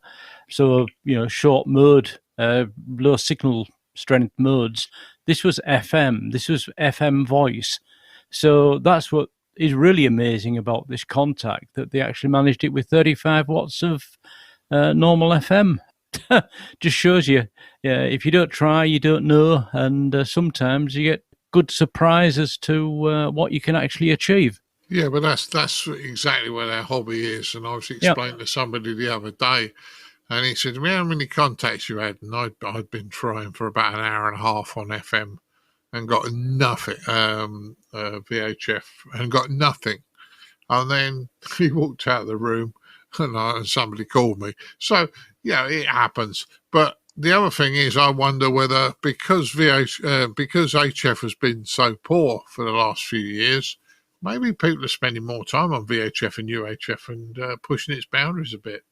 So short mode, low signal strength modes. This was FM. This was FM voice. So that's what is really amazing about this contact, that they actually managed it with 35 watts of normal FM. Just shows you, if you don't try, you don't know. And sometimes you get good surprise as to what you can actually achieve. Yeah, but that's exactly what our hobby is. And I was explaining to somebody the other day, and he said to me, how many contacts you had? And I'd been trying for about an hour and a half on FM and got nothing, VHF, and got nothing. And then he walked out of the room, and somebody called me. So, yeah, it happens. But the other thing is, I wonder whether, because HF has been so poor for the last few years, maybe people are spending more time on VHF and UHF and pushing its boundaries a bit.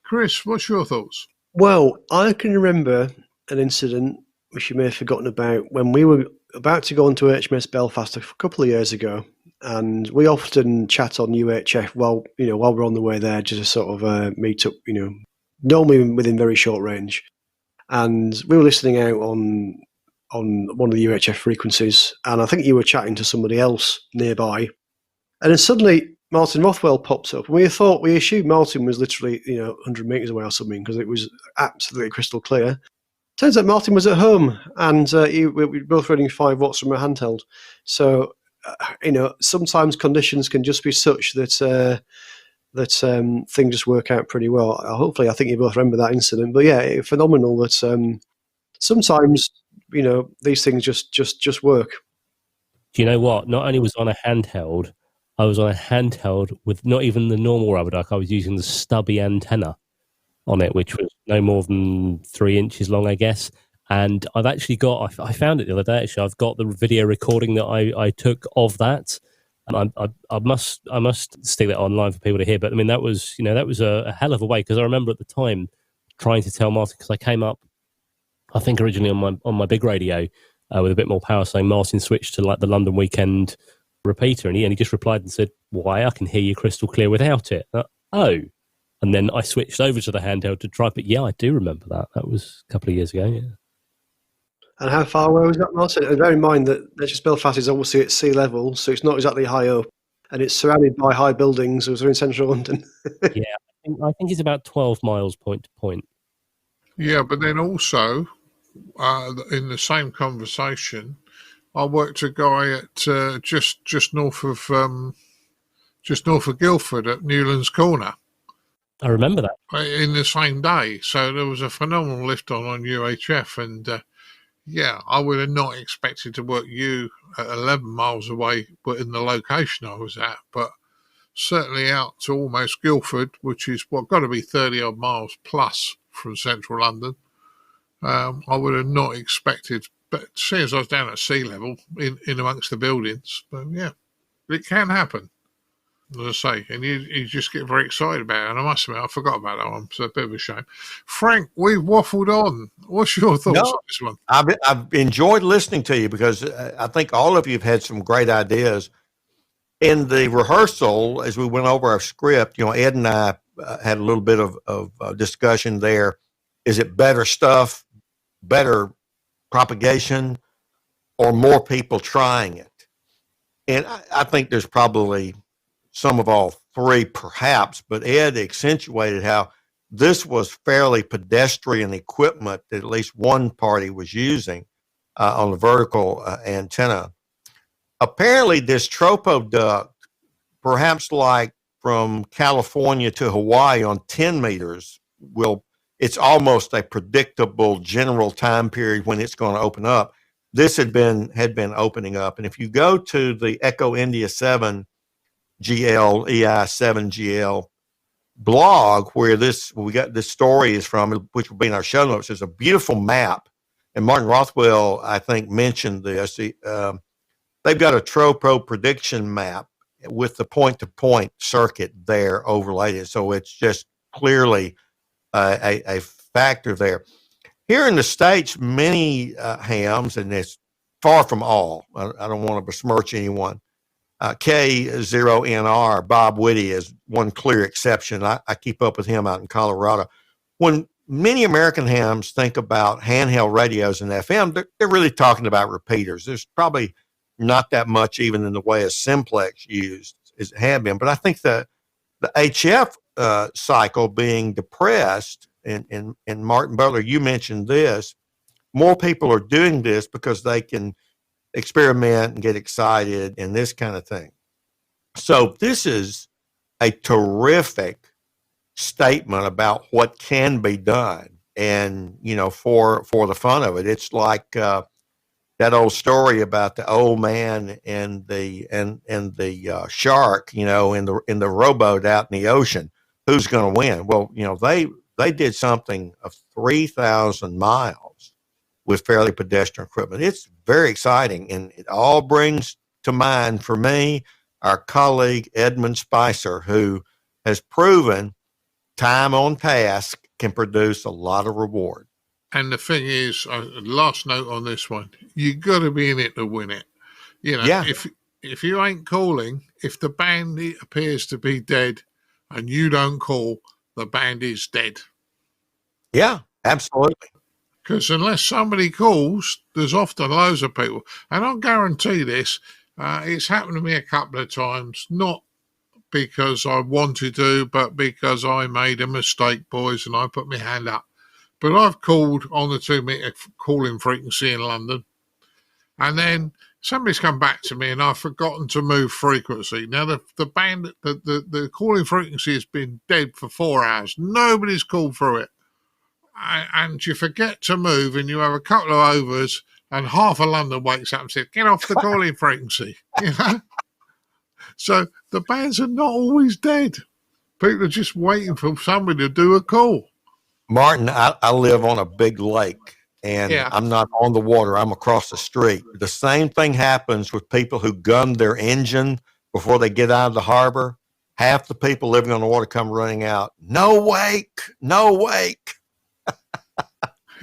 Chris, what's your thoughts? Well, I can remember an incident which you may have forgotten about when we were about to go on to HMS Belfast a couple of years ago, and we often chat on UHF while we're on the way there, just to sort of meet up, normally within very short range. And we were listening out on one of the UHF frequencies, and I think you were chatting to somebody else nearby, and then suddenly Martin Rothwell pops up. We assumed Martin was literally 100 meters away or something, because it was absolutely crystal clear. Turns out Martin was at home, and we were both running 5 watts from a handheld. So sometimes conditions can just be such that things just work out pretty well. Hopefully, I think you both remember that incident. But yeah, phenomenal that sometimes these things just work. Do you know what? Not only was I on a handheld, I was on a handheld with not even the normal rubber duck. I was using the stubby antenna on it, which was no more than 3 inches long, I guess. And I've actually got, I found it the other day, actually, I've got the video recording that I took of that. And I must stick that online for people to hear. But I mean, that was a hell of a way, because I remember at the time trying to tell Martin, because I came up, I think originally on my big radio with a bit more power, saying Martin switched to like the London Weekend repeater, and he just replied and said, "Why? I can hear you crystal clear without it." Oh, and then I switched over to the handheld to try. But yeah, I do remember that. That was a couple of years ago. Yeah. And how far away was that, Martin? And bear in mind that HMS Belfast is obviously at sea level, so it's not exactly high up. and it's surrounded by high buildings. It was in central London. I think it's about 12 miles point to point. Yeah, but then also, in the same conversation, I worked a guy at just north of Guildford at Newlands Corner I remember that. in the same day. So there was a phenomenal lift on UHF, and I would have not expected to work you at 11 miles away, but in the location I was at, but certainly out to almost Guildford, which is got to be 30 odd miles plus from central London. I would have not expected, but seeing as I was down at sea level in amongst the buildings, but yeah, it can happen, as I say, and you just get very excited about it. And I must admit, I forgot about that one, so a bit of a shame. Frank, we've waffled on. What's your thoughts on this one? I've enjoyed listening to you because I think all of you have had some great ideas. In the rehearsal, as we went over our script, Ed and I had a little bit of discussion there. Is it better stuff, better propagation, or more people trying it? And I think there's probably some of all three, perhaps, but Ed accentuated how this was fairly pedestrian equipment that at least one party was using on the vertical antenna. Apparently, this tropo duct, perhaps like from California to Hawaii on 10 meters, it's almost a predictable general time period when it's going to open up. This had been opening up. And if you go to the Echo India 7 GL, EI 7 GL blog, where we got this story is from, which will be in our show notes, there's a beautiful map. And Martin Rothwell, I think, mentioned this. They've got a tropo prediction map with the point-to-point circuit there overlaid. So it's just clearly a factor there. Here in the States, many hams, and it's far from all, I don't want to besmirch anyone, K0NR, Bob Whitty is one clear exception. I keep up with him out in Colorado. When many American hams think about handheld radios and FM, they're really talking about repeaters. There's probably not that much even in the way of simplex used as it had been. But I think the HF cycle being depressed, and Martin Butler, you mentioned this, more people are doing this because they can experiment and get excited and this kind of thing. So this is a terrific statement about what can be done. And, for the fun of it, it's like that old story about the old man and the shark, in the rowboat out in the ocean. Who's going to win? Well, they did something of 3,000 miles with fairly pedestrian equipment. It's very exciting, and it all brings to mind for me our colleague Edmund Spicer, who has proven time on task can produce a lot of reward. And the thing is, last note on this one, you got to be in it to win it. If you ain't calling, if the band appears to be dead and you don't call, the band is dead. Yeah, absolutely. Because unless somebody calls, there's often loads of people. And I'll guarantee this, it's happened to me a couple of times, not because I wanted to, but because I made a mistake, boys, and I put my hand up. But I've called on the 2-meter calling frequency in London, and then somebody's come back to me and I've forgotten to move frequency. Now, the band, the calling frequency has been dead for 4 hours. Nobody's called through it. And you forget to move, and you have a couple of overs, and half of London wakes up and says, get off the calling frequency. So the bands are not always dead. People are just waiting for somebody to do a call. Martin, I live on a big lake, and I'm not on the water. I'm across the street. The same thing happens with people who gun their engine before they get out of the harbor. Half the people living on the water come running out. No wake, no wake.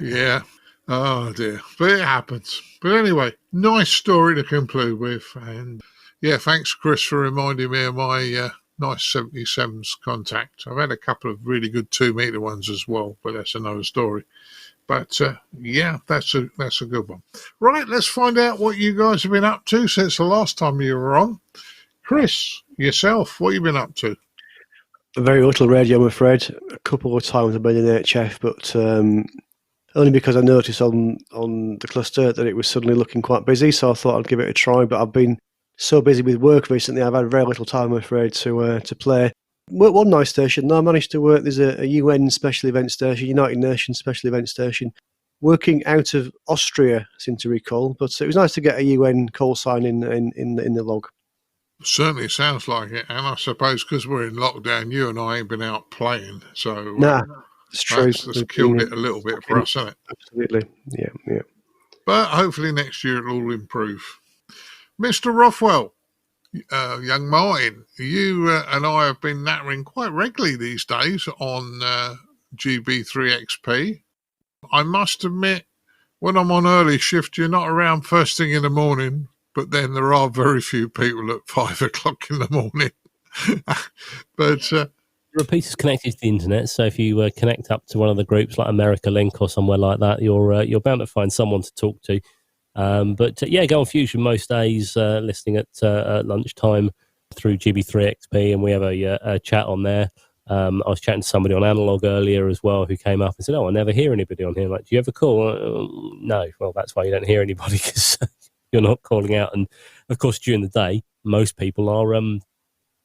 Yeah. Oh, dear. But it happens. But anyway, nice story to conclude with. And yeah, thanks, Chris, for reminding me of my nice 77's contact. I've had a couple of really good 2-meter ones as well, but that's another story. But yeah, that's a good one. Right, let's find out what you guys have been up to since the last time you were on. Chris, yourself, what have you been up to? Very little radio, I'm afraid. A couple of times I've been in HF, but only because I noticed on the cluster that it was suddenly looking quite busy, so I thought I'd give it a try. But I've been so busy with work recently, I've had very little time, I'm afraid, to play. Work one nice station. No, I managed to work. There's a UN special event station, United Nations special event station, working out of Austria, I seem to recall. But it was nice to get a UN call sign in the log. Certainly sounds like it, and I suppose because we're in lockdown, you and I ain't been out playing, so Nah, it's true. That's killed it a little bit for us, hasn't it? Absolutely, yeah. But hopefully next year it'll all improve. Mr. Rothwell, young Martin, you and I have been nattering quite regularly these days on GB3XP. I must admit, when I'm on early shift, you're not around first thing in the morning. But then there are very few people at 5 o'clock in the morning. But Repeater's connected to the internet, so if you connect up to one of the groups like America Link or somewhere like that, you're bound to find someone to talk to. But go on Fusion most days, listening at lunchtime through GB3XP, and we have a chat on there. I was chatting to somebody on Analog earlier as well who came up and said, "Oh, I never hear anybody on here." Like, do you ever call? No. Well, that's why you don't hear anybody, because you're not calling out. And of course, during the day, most people are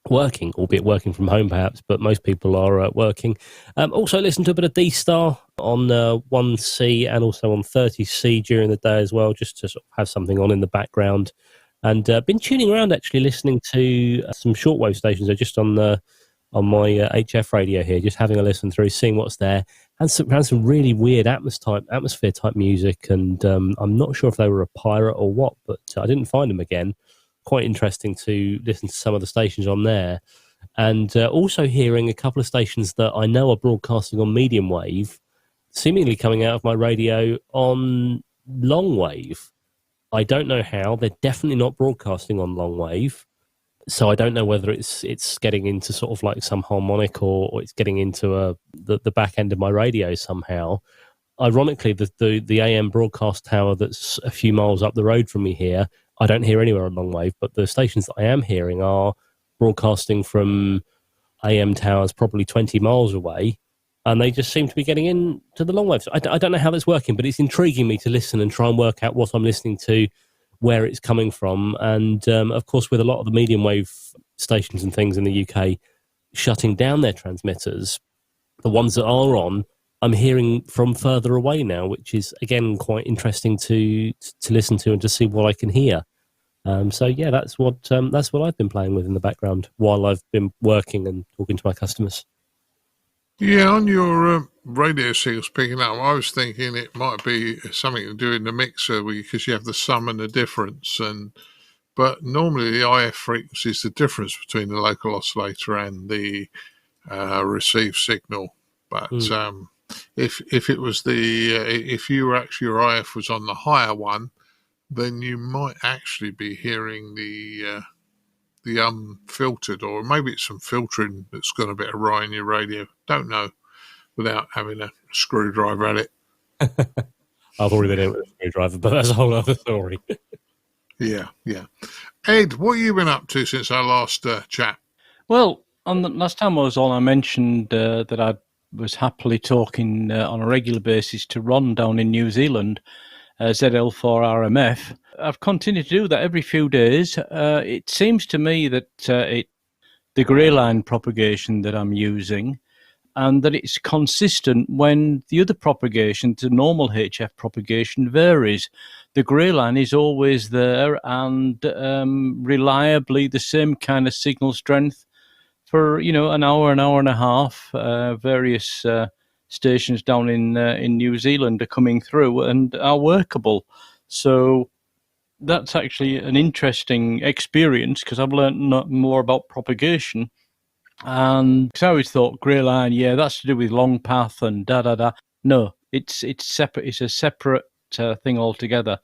working, albeit working from home perhaps, but most people are working. Also listen to a bit of D-Star on 1C and also on 30C during the day as well, just to sort of have something on in the background. And been tuning around, actually, listening to some shortwave stations. They're just on my HF radio here, just having a listen through, seeing what's there. And some really weird atmosphere type music, and I'm not sure if they were a pirate or what, but I didn't find them again. Quite interesting to listen to some of the stations on there, and also hearing a couple of stations that I know are broadcasting on medium wave, seemingly coming out of my radio on long wave. I don't know how. They're definitely not broadcasting on long wave. So I don't know whether it's getting into sort of like some harmonic or it's getting into the back end of my radio somehow. Ironically, the AM broadcast tower that's a few miles up the road from me here, I don't hear anywhere on long wave, but the stations that I am hearing are broadcasting from AM towers probably 20 miles away, and they just seem to be getting into the long wave. So I don't know how that's working, but it's intriguing me to listen and try and work out what I'm listening to, where it's coming from. And of course, with a lot of the medium wave stations and things in the UK shutting down their transmitters, the ones that are on, I'm hearing from further away now, which is again quite interesting to listen to and to see what I can hear. That's what I've been playing with in the background while I've been working and talking to my customers. yeah, on your radio signals picking up, I was thinking it might be something to do in the mixer because you have the sum and the difference. But normally the IF frequency is the difference between the local oscillator and the received signal. But if it was if your IF was on the higher one, then you might actually be hearing the unfiltered, or maybe it's some filtering that's got a bit awry in your radio. Don't know, without having a screwdriver at it. I've already been in with a screwdriver, but that's a whole other story. Yeah. Ed, what have you been up to since our last chat? Well, on the last time I was on, I mentioned that I was happily talking on a regular basis to Ron down in New Zealand, ZL4RMF. I've continued to do that every few days. It seems to me that the grey line propagation that I'm using, and that it's consistent when the other propagation, the normal HF propagation, varies. The grey line is always there and reliably the same kind of signal strength for an hour and a half. Various stations down in New Zealand are coming through and are workable. So that's actually an interesting experience because I've learned more about propagation. And I always thought grey line, that's to do with long path and da-da-da. No, it's separate. It's a separate thing altogether.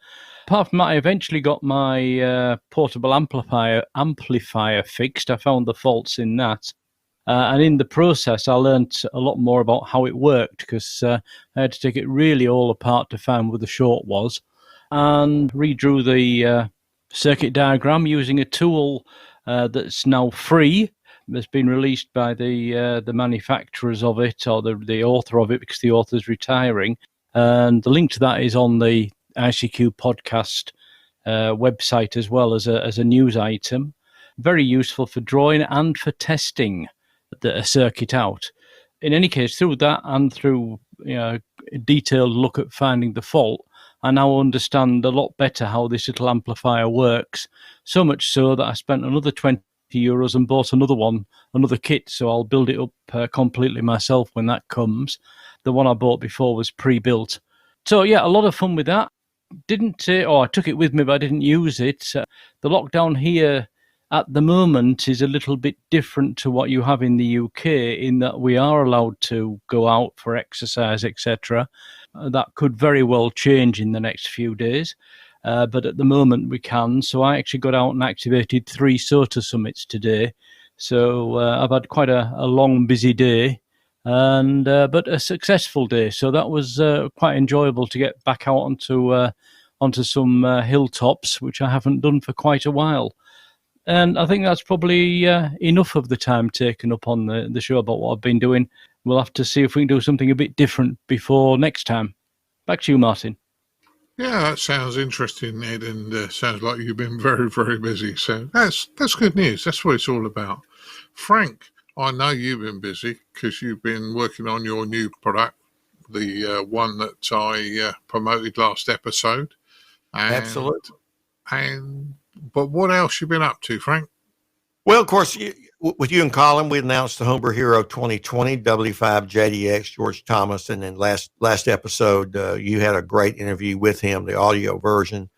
Apart from that, I eventually got my portable amplifier fixed. I found the faults in that. And in the process, I learned a lot more about how it worked because I had to take it really all apart to find where the short was, and redrew the circuit diagram using a tool that's now free. It's been released by the manufacturers of it, or the author of it, because the author's retiring. And the link to that is on the ICQ podcast website, as well as a news item. Very useful for drawing and for testing the circuit out. In any case, through that and through a detailed look at finding the fault, I now understand a lot better how this little amplifier works. So much so that I spent another €20 and bought another kit. So I'll build it up completely myself when that comes. The one I bought before was pre-built. So yeah, a lot of fun with that. I took it with me, but I didn't use it. The lockdown here at the moment is a little bit different to what you have in the UK, in that we are allowed to go out for exercise, etc. That could very well change in the next few days, but at the moment we can. So I actually got out and activated 3 SOTA summits today. So I've had quite a long, busy day, and but a successful day. So that was quite enjoyable to get back out onto some hilltops, which I haven't done for quite a while. And I think that's probably enough of the time taken up on the show about what I've been doing. We'll have to see if we can do something a bit different before next time. Back to you, Martin. Yeah, that sounds interesting, Ed, and sounds like you've been very, very busy. So that's good news. That's what it's all about. Frank, I know you've been busy because you've been working on your new product, the one that I promoted last episode. Absolutely. But what else you been up to, Frank? Well, of course, with you and Colin, we announced the Homebrew Hero 2020 W5JDX, George Thomas, and then last episode, you had a great interview with him, the audio version.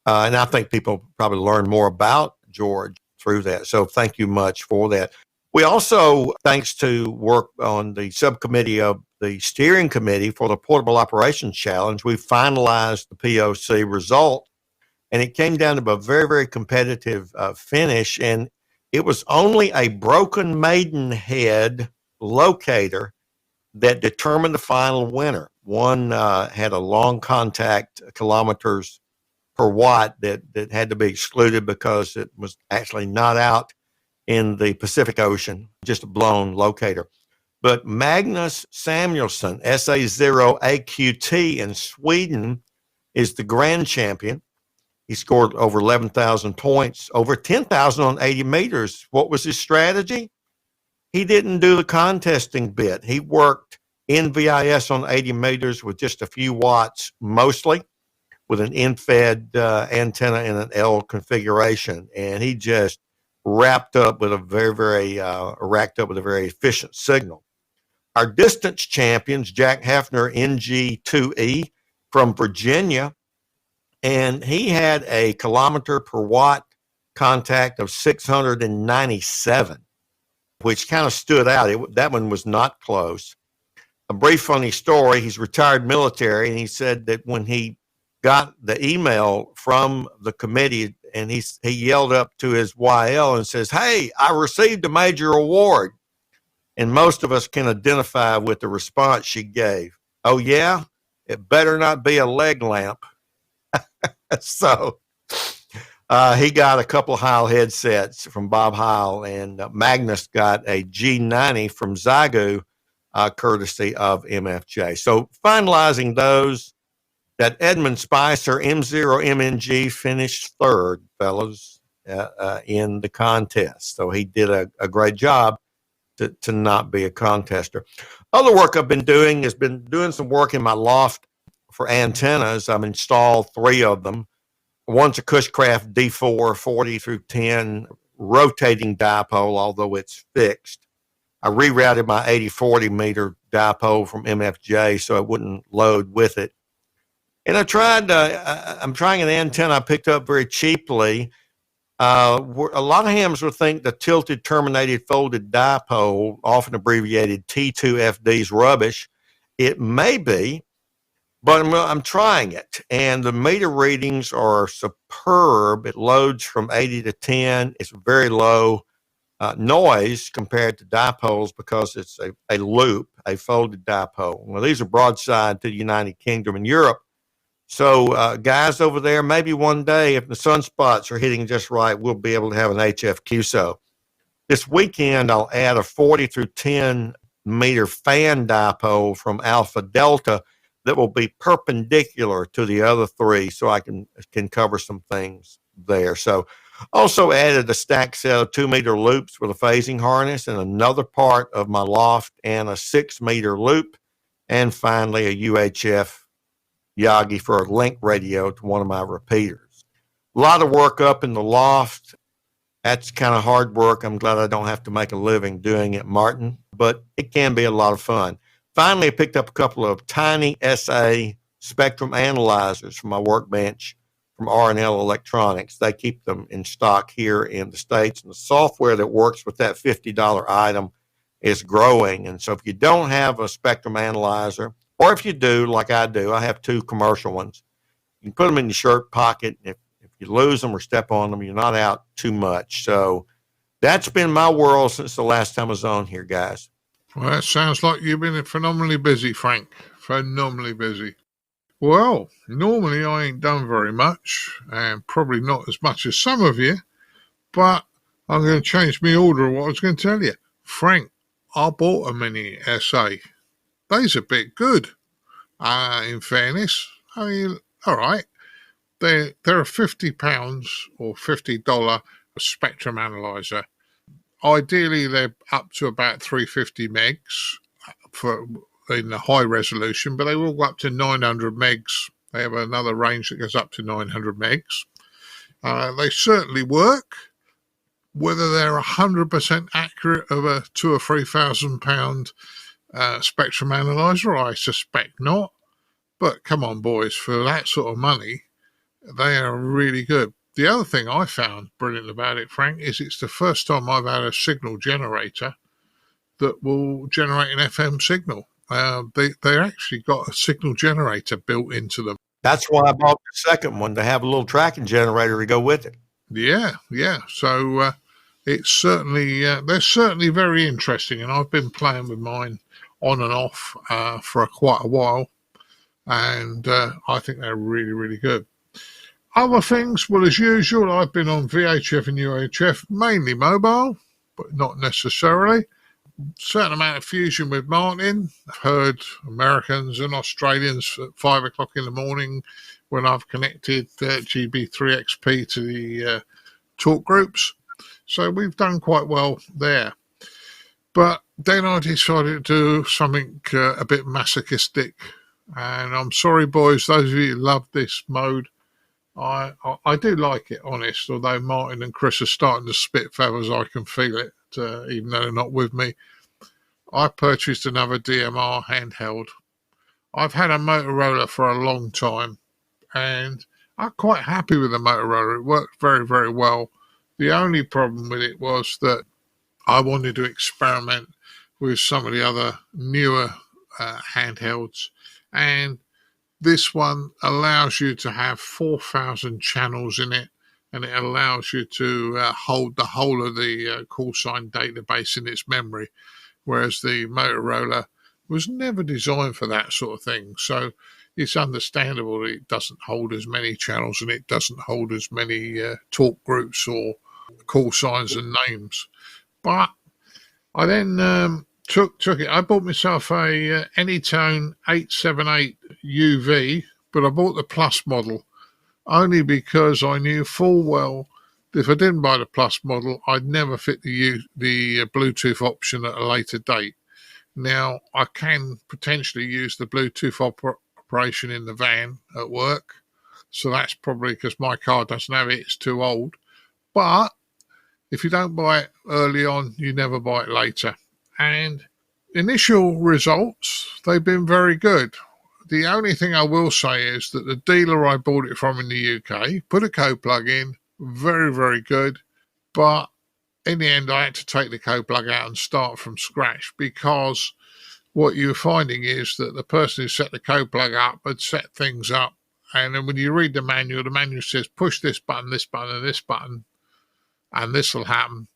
And I think people probably learn more about George through that. So thank you much for that. We also, thanks to work on the subcommittee of the steering committee for the Portable Operations Challenge, we finalized the POC result. And it came down to a very, very competitive finish. And it was only a broken Maidenhead locator that determined the final winner. One had a long contact kilometers per watt that had to be excluded because it was actually not out in the Pacific Ocean, just a blown locator. But Magnus Samuelsson, SA0AQT in Sweden, is the grand champion. He scored over 11,000 points, over 10,000 on 80 meters. What was his strategy? He didn't do the contesting bit. He worked NVIS on 80 meters with just a few watts, mostly with an in-fed antenna in an L configuration. And he just racked up with a very efficient signal. Our distance champions, Jack Hafner, NG2E from Virginia, and he had a kilometer per watt contact of 697, which kind of stood out. That one was not close. A brief funny story, he's retired military, and he said that when he got the email from the committee, and he yelled up to his YL and says, "Hey, I received a major award." And most of us can identify with the response she gave. "Oh, yeah? It better not be a leg lamp." So he got a couple of Howell headsets from Bob Howell, and Magnus got a G90 from Zygo, courtesy of MFJ. So finalizing those, that Edmund Spicer M0MNG finished third, fellas, in the contest. So he did a great job to not be a contester. Other work I've been doing has been doing some work in my loft for antennas. I've installed 3 of them. One's a Cushcraft D4 40 through 10 rotating dipole, although it's fixed. I rerouted my 80-40 meter dipole from MFJ so it wouldn't load with it. And I'm trying an antenna I picked up very cheaply. A lot of hams would think the tilted terminated folded dipole, often abbreviated T2FD, is rubbish. It may be, but I'm trying it, and the meter readings are superb. It loads from 80 to 10. It's very low noise compared to dipoles because it's a loop, a folded dipole. Well, these are broadside to the United Kingdom and Europe, So, guys over there, maybe one day if the sunspots are hitting just right, we'll be able to have an HFQ. So this weekend, I'll add a 40 through 10 meter fan dipole from Alpha Delta that will be perpendicular to the other three, so I can cover some things there. So also added a stack set of 2 meter loops with a phasing harness and another part of my loft and a 6 meter loop. And finally, a UHF Yagi for a link radio to one of my repeaters. A lot of work up in the loft. That's kind of hard work. I'm glad I don't have to make a living doing it, Martin, but it can be a lot of fun. Finally, I picked up a couple of tiny SA spectrum analyzers from my workbench from R&L Electronics. They keep them in stock here in the States, and the software that works with that $50 item is growing. And so if you don't have a spectrum analyzer, or if you do, like I do, I have 2 commercial ones. You can put them in your shirt pocket. If you lose them or step on them, you're not out too much. So that's been my world since the last time I was on here, guys. Well, that sounds like you've been phenomenally busy, Frank. Phenomenally busy. Well, normally I ain't done very much, and probably not as much as some of you, but I'm going to change my order of what I was going to tell you. Frank, I bought a mini SA. They's a bit good, in fairness. I mean, all right. They're a £50 or $50 spectrum analyzer. Ideally, they're up to about 350 megs in the high resolution, but they will go up to 900 megs. They have another range that goes up to 900 megs. They certainly work. Whether they're 100% accurate of a £2,000 or £3,000 spectrum analyzer, I suspect not. But come on, boys, for that sort of money, they are really good. The other thing I found brilliant about it, Frank, is it's the first time I've had a signal generator that will generate an FM signal. They actually got a signal generator built into them. That's why I bought the second one, to have a little tracking generator to go with it. Yeah. So it's certainly they're certainly very interesting, and I've been playing with mine on and off for quite a while, and I think they're really, really good. Other things, well, as usual, I've been on VHF and UHF, mainly mobile, but not necessarily. Certain amount of fusion with Martin. I've heard Americans and Australians at 5 o'clock in the morning when I've connected GB3XP to the talk groups. So we've done quite well there. But then I decided to do something a bit masochistic. And I'm sorry, boys, those of you who love this mode, I do like it, honest, although Martin and Chris are starting to spit feathers. I can feel it, even though they're not with me. I purchased another DMR handheld. I've had a Motorola for a long time, and I'm quite happy with the Motorola. It worked very, very well. The only problem with it was that I wanted to experiment with some of the other newer handhelds, and this one allows you to have 4,000 channels in it, and it allows you to hold the whole of the call sign database in its memory, whereas the Motorola was never designed for that sort of thing. So it's understandable that it doesn't hold as many channels and it doesn't hold as many talk groups or call signs and names. But I then took it. I bought myself a Anytone 878 UV, but I bought the Plus model only because I knew full well if I didn't buy the Plus model, I'd never fit the Bluetooth option at a later date. Now, I can potentially use the Bluetooth operation in the van at work, so that's probably because my car doesn't have it, it's too old. But if you don't buy it early on, you never buy it later. And initial results, they've been very good. The only thing I will say is that the dealer I bought it from in the UK put a code plug in, very, very good. But in the end, I had to take the code plug out and start from scratch, because what you're finding is that the person who set the code plug up had set things up. And then when you read the manual says, push this button, and this button, and this will happen.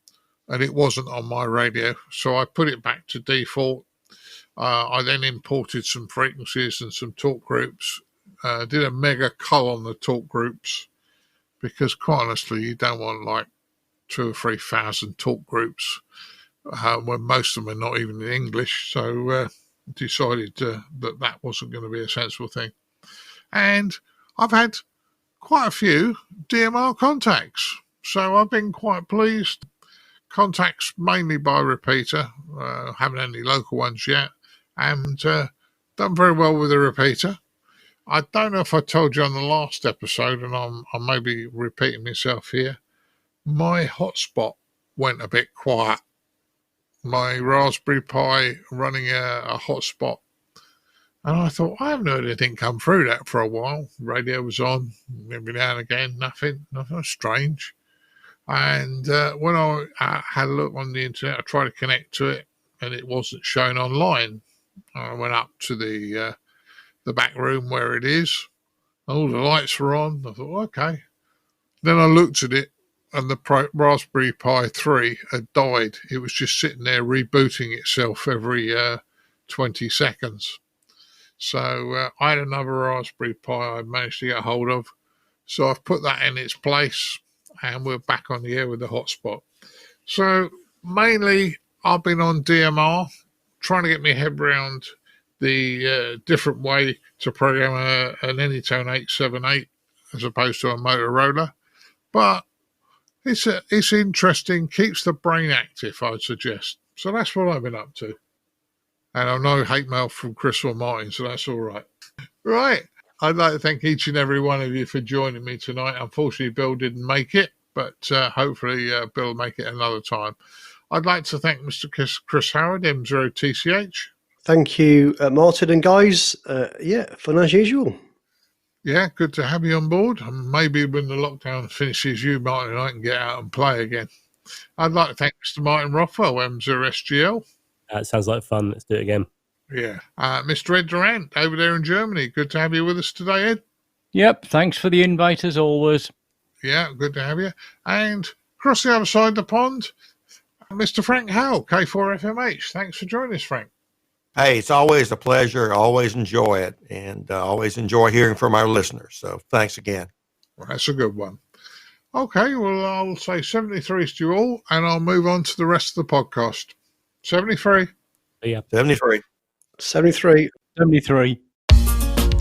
And it wasn't on my radio. So I put it back to default. I then imported some frequencies and some talk groups did a mega cull on the talk groups because, quite honestly, you don't want like 2,000 or 3,000 talk groups when most of them are not even in English. So decided that wasn't going to be a sensible thing. And I've had quite a few DMR contacts, so I've been quite pleased. Contacts mainly by repeater, haven't had any local ones yet, and done very well with the repeater. I don't know if I told you on the last episode, and I'm maybe repeating myself here, my hotspot went a bit quiet. My Raspberry Pi running a hotspot, and I thought, I haven't heard anything come through that for a while. Radio was on, every now and again, nothing strange. And when I had a look on the internet, I tried to connect to it, and it wasn't showing online. I went up to the back room where it is, and all the lights were on. I thought, okay. Then I looked at it, and the Raspberry Pi 3 had died. It was just sitting there rebooting itself every 20 seconds. So I had another Raspberry Pi I managed to get hold of. So I've put that in its place, and we're back on the air with the hotspot. So mainly I've been on DMR, trying to get my head around the different way to program an Anytone 878 as opposed to a Motorola. But it's interesting, keeps the brain active, I'd suggest. So that's what I've been up to. And I know hate mail from Chris or Martin, so that's all right. Right. I'd like to thank each and every one of you for joining me tonight. Unfortunately, Bill didn't make it, but hopefully Bill will make it another time. I'd like to thank Mr. Chris Howard M0TCH. Thank you, Martin and guys. Fun as usual. Yeah, good to have you on board. And maybe when the lockdown finishes, you, Martin, and I can get out and play again. I'd like to thank Mr. Martin Rothwell M0SGL. That sounds like fun. Let's do it again. Yeah. Mr. Ed Durant over there in Germany. Good to have you with us today, Ed. Yep, thanks for the invite as always. Yeah, good to have you. And across the other side of the pond, Mr. Frank Howell, K4FMH. Thanks for joining us, Frank. Hey, it's always a pleasure. I always enjoy it, and always enjoy hearing from our listeners. So thanks again. Well, that's a good one. Okay, well, I'll say 73 to you all, and I'll move on to the rest of the podcast. 73. Yeah. 73. 73. 73.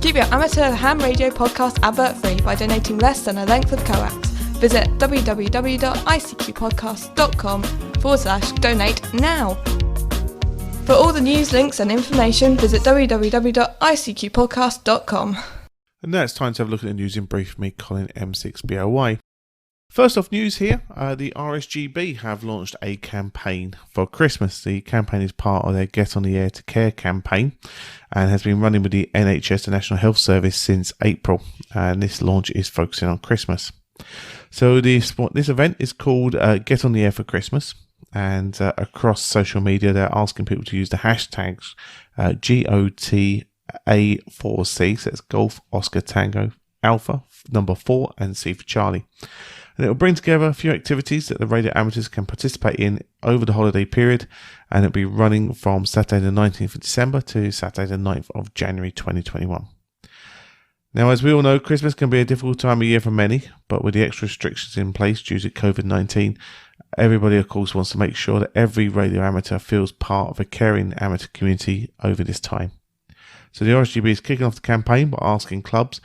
Keep your amateur ham radio podcast advert free by donating less than a length of coax. Visit www.icqpodcast.com/donate now. For all the news, links and information, visit www.icqpodcast.com. And now it's time to have a look at the news in brief from me, Colin M6BOY. First off news here, the RSGB have launched a campaign for Christmas. The campaign is part of their Get on the Air to Care campaign and has been running with the NHS, the National Health Service, since April. And this launch is focusing on Christmas. So this event is called Get on the Air for Christmas. And across social media, they're asking people to use the hashtags GOTA4C, so that's Golf Oscar Tango Alpha, number 4, and C for Charlie. And it will bring together a few activities that the radio amateurs can participate in over the holiday period, and it'll be running from Saturday the 19th of December to Saturday the 9th of January 2021. Now, as we all know, Christmas can be a difficult time of year for many, but with the extra restrictions in place due to COVID-19, everybody, of course, wants to make sure that every radio amateur feels part of a caring amateur community over this time. So the RSGB is kicking off the campaign by asking clubs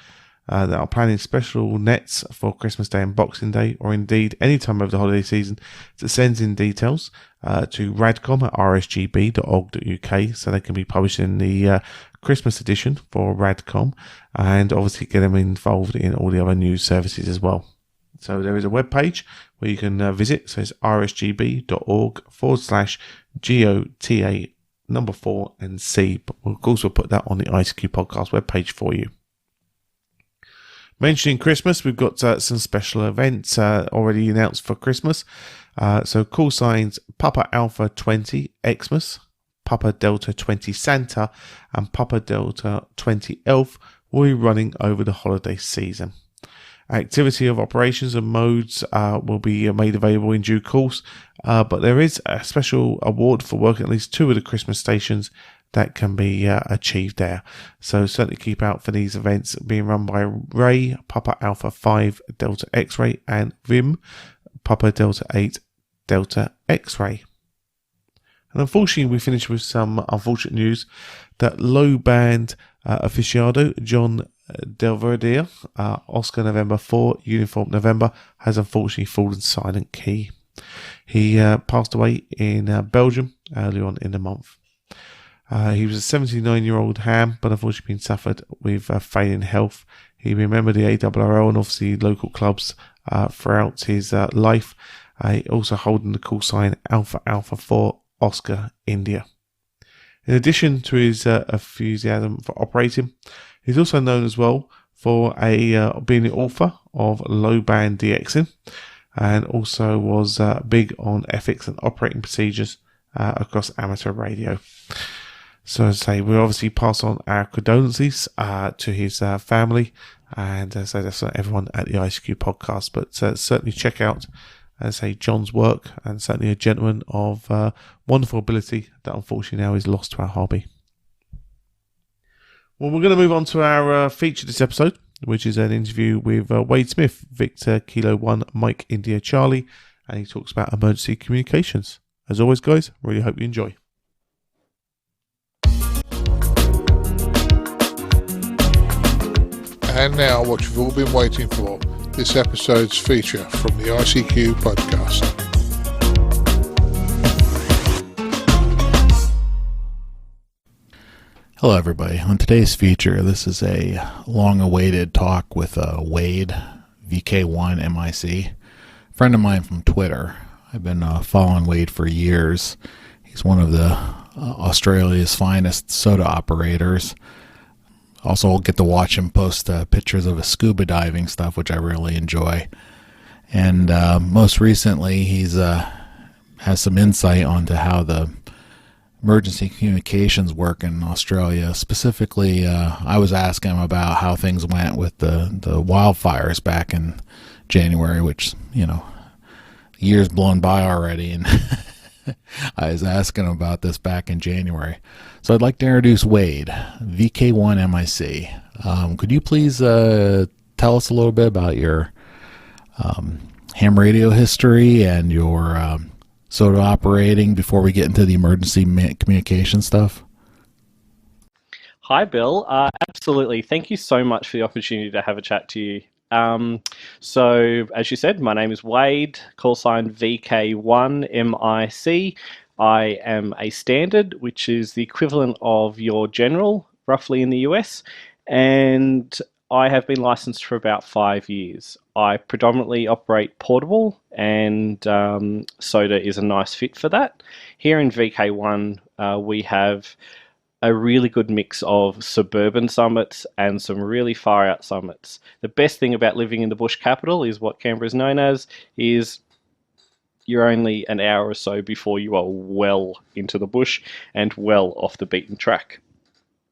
that are planning special nets for Christmas Day and Boxing Day, or indeed any time over the holiday season, to send in details to radcom@rsgb.org.uk so they can be published in the Christmas edition for Radcom, and obviously get them involved in all the other news services as well. So there is a web page where you can visit. So it's rsgb.org/GOTA number 4 and C. But of course, we'll put that on the ICQ podcast webpage for you. Mentioning Christmas, we've got some special events already announced for Christmas. So call signs Papa Alpha 20 Xmas, Papa Delta 20 Santa, and Papa Delta 20 Elf will be running over the holiday season. Activity of operations and modes will be made available in due course, but there is a special award for working at least 2 of the Christmas stations that can be achieved there. So certainly keep out for these events being run by Ray, Papa Alpha 5 Delta X-Ray, and Vim, Papa Delta 8 Delta X-Ray. And unfortunately, we finish with some unfortunate news that low band aficionado John Devoldere, Oscar November 4, Uniform November, has unfortunately fallen silent key. He passed away in Belgium early on in the month. He was a 79-year-old ham, but unfortunately suffered with failing health. He remembered the ARRL and obviously local clubs throughout his life. Also holding the call sign Alpha Alpha 4 Oscar India. In addition to his enthusiasm for operating, he's also known as well for being the author of low band DXing, and also was big on ethics and operating procedures across amateur radio. So as I say, we obviously pass on our condolences to his family, and so that's everyone at the ICQ podcast. But certainly check out, as I say, John's work, and certainly a gentleman of wonderful ability that unfortunately now is lost to our hobby. Well, we're going to move on to our feature this episode, which is an interview with Wade Smith, Victor Kilo 1 Mike India Charlie, and he talks about emergency communications. As always, guys, really hope you enjoy. And now, what you've all been waiting for, this episode's feature from the ICQ podcast. Hello, everybody. On today's feature, this is a long-awaited talk with Wade, VK1MIC, friend of mine from Twitter. I've been following Wade for years. He's one of the Australia's finest soda operators. Also, I'll get to watch him post pictures of his scuba diving stuff, which I really enjoy. And most recently, he's has some insight onto how the emergency communications work in Australia. Specifically, I was asking him about how things went with the wildfires back in January, which, you know, years blown by already, and I was asking him about this back in January. So I'd like to introduce Wade, VK1MIC. Could you please tell us a little bit about your ham radio history and your soda operating before we get into the emergency communication stuff? Hi, Bill. Absolutely. Thank you so much for the opportunity to have a chat to you. So, as you said, my name is Wade, call sign VK1MIC. I am a standard, which is the equivalent of your general, roughly in the US, and I have been licensed for about 5 years. I predominantly operate portable, and soda is a nice fit for that. Here in VK1, we have a really good mix of suburban summits and some really far out summits. The best thing about living in the bush capital is what Canberra is known as, is you're only an hour or so before you are well into the bush and well off the beaten track.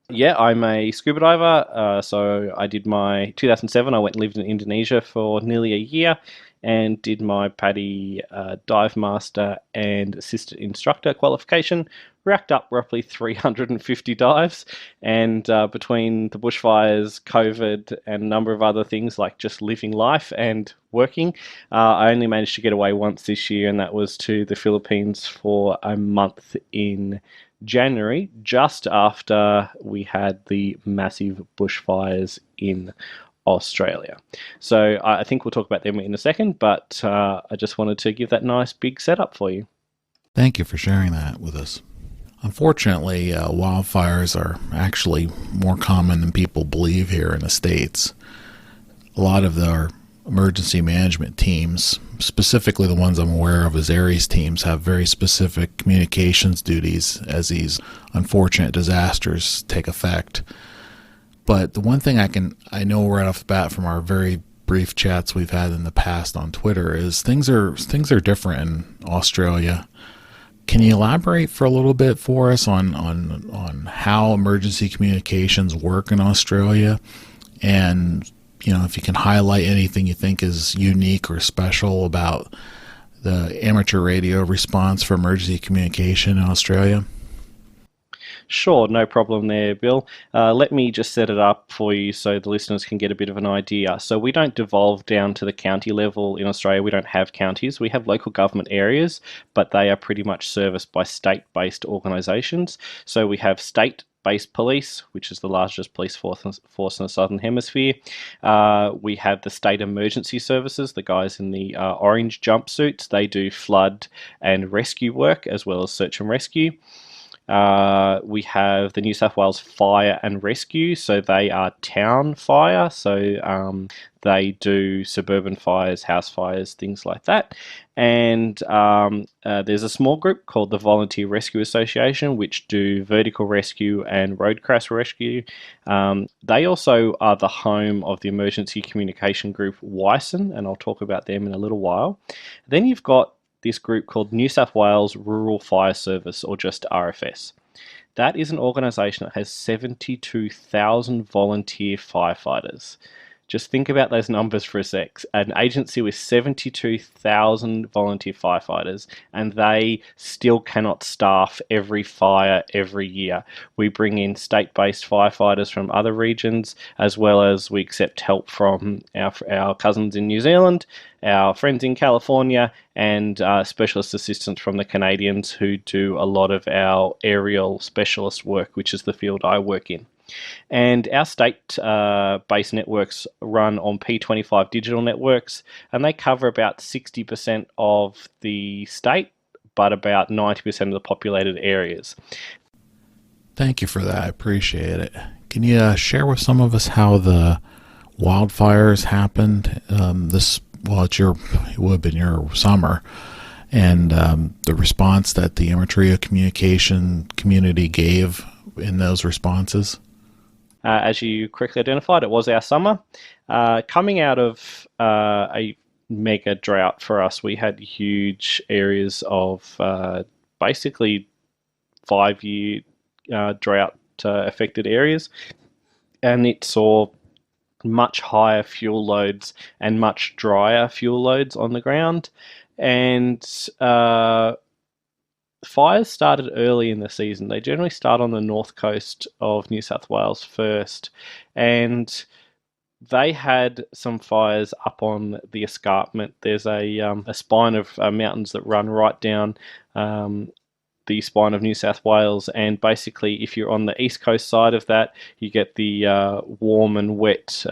Yeah, I'm a scuba diver. So I did my 2007. I went and lived in Indonesia for nearly a year and did my PADI dive master and assistant instructor qualification. Racked up roughly 350 dives, and between the bushfires, COVID, and a number of other things like just living life and working, I only managed to get away once this year, and that was to the Philippines for a month in January, just after we had the massive bushfires in Australia. So I think we'll talk about them in a second, but I just wanted to give that nice big setup for you. Thank you for sharing that with us. Unfortunately, wildfires are actually more common than people believe here in the States. A lot of our emergency management teams, specifically the ones I'm aware of as ARES teams, have very specific communications duties as these unfortunate disasters take effect. But the one thing I know right off the bat from our very brief chats we've had in the past on Twitter is things are different in Australia. Can you elaborate for a little bit for us on how emergency communications work in Australia, and if you can highlight anything you think is unique or special about the amateur radio response for emergency communication in Australia? Sure, no problem there, Bill. Let me just set it up for you so the listeners can get a bit of an idea. So we don't devolve down to the county level in Australia. We don't have counties. We have local government areas, but they are pretty much serviced by state-based organisations. So we have state-based police, which is the largest police force in the Southern Hemisphere. We have the state emergency services, the guys in the orange jumpsuits. They do flood and rescue work as well as search and rescue. We have the New South Wales Fire and Rescue, so they are town fire, so they do suburban fires, house fires, things like that. And there's a small group called the Volunteer Rescue Association, which do vertical rescue and road crash rescue. They also are the home of the emergency communication group WISN, and I'll talk about them in a little while. Then you've got this group called New South Wales Rural Fire Service, or just RFS. That is an organisation that has 72,000 volunteer firefighters. Just think about those numbers for a sec. An agency with 72,000 volunteer firefighters, and they still cannot staff every fire every year. We bring in state-based firefighters from other regions, as well as we accept help from our cousins in New Zealand, our friends in California, and specialist assistants from the Canadians who do a lot of our aerial specialist work, which is the field I work in. And our state-based networks run on P25 digital networks, and they cover about 60% of the state, but about 90% of the populated areas. Thank you for that. I appreciate it. Can you share with some of us how the wildfires happened? It would have been your summer, and the response that the amateur communication community gave in those responses? As you correctly identified, it was our summer. Coming out of a mega drought for us, we had huge areas of basically 5-year drought affected areas, and it saw much higher fuel loads and much drier fuel loads on the ground. And fires started early in the season. They generally start on the north coast of New South Wales first, and they had some fires up on the escarpment. There's a spine of mountains that run right down the spine of New South Wales, and basically if you're on the east coast side of that, you get the warm and wet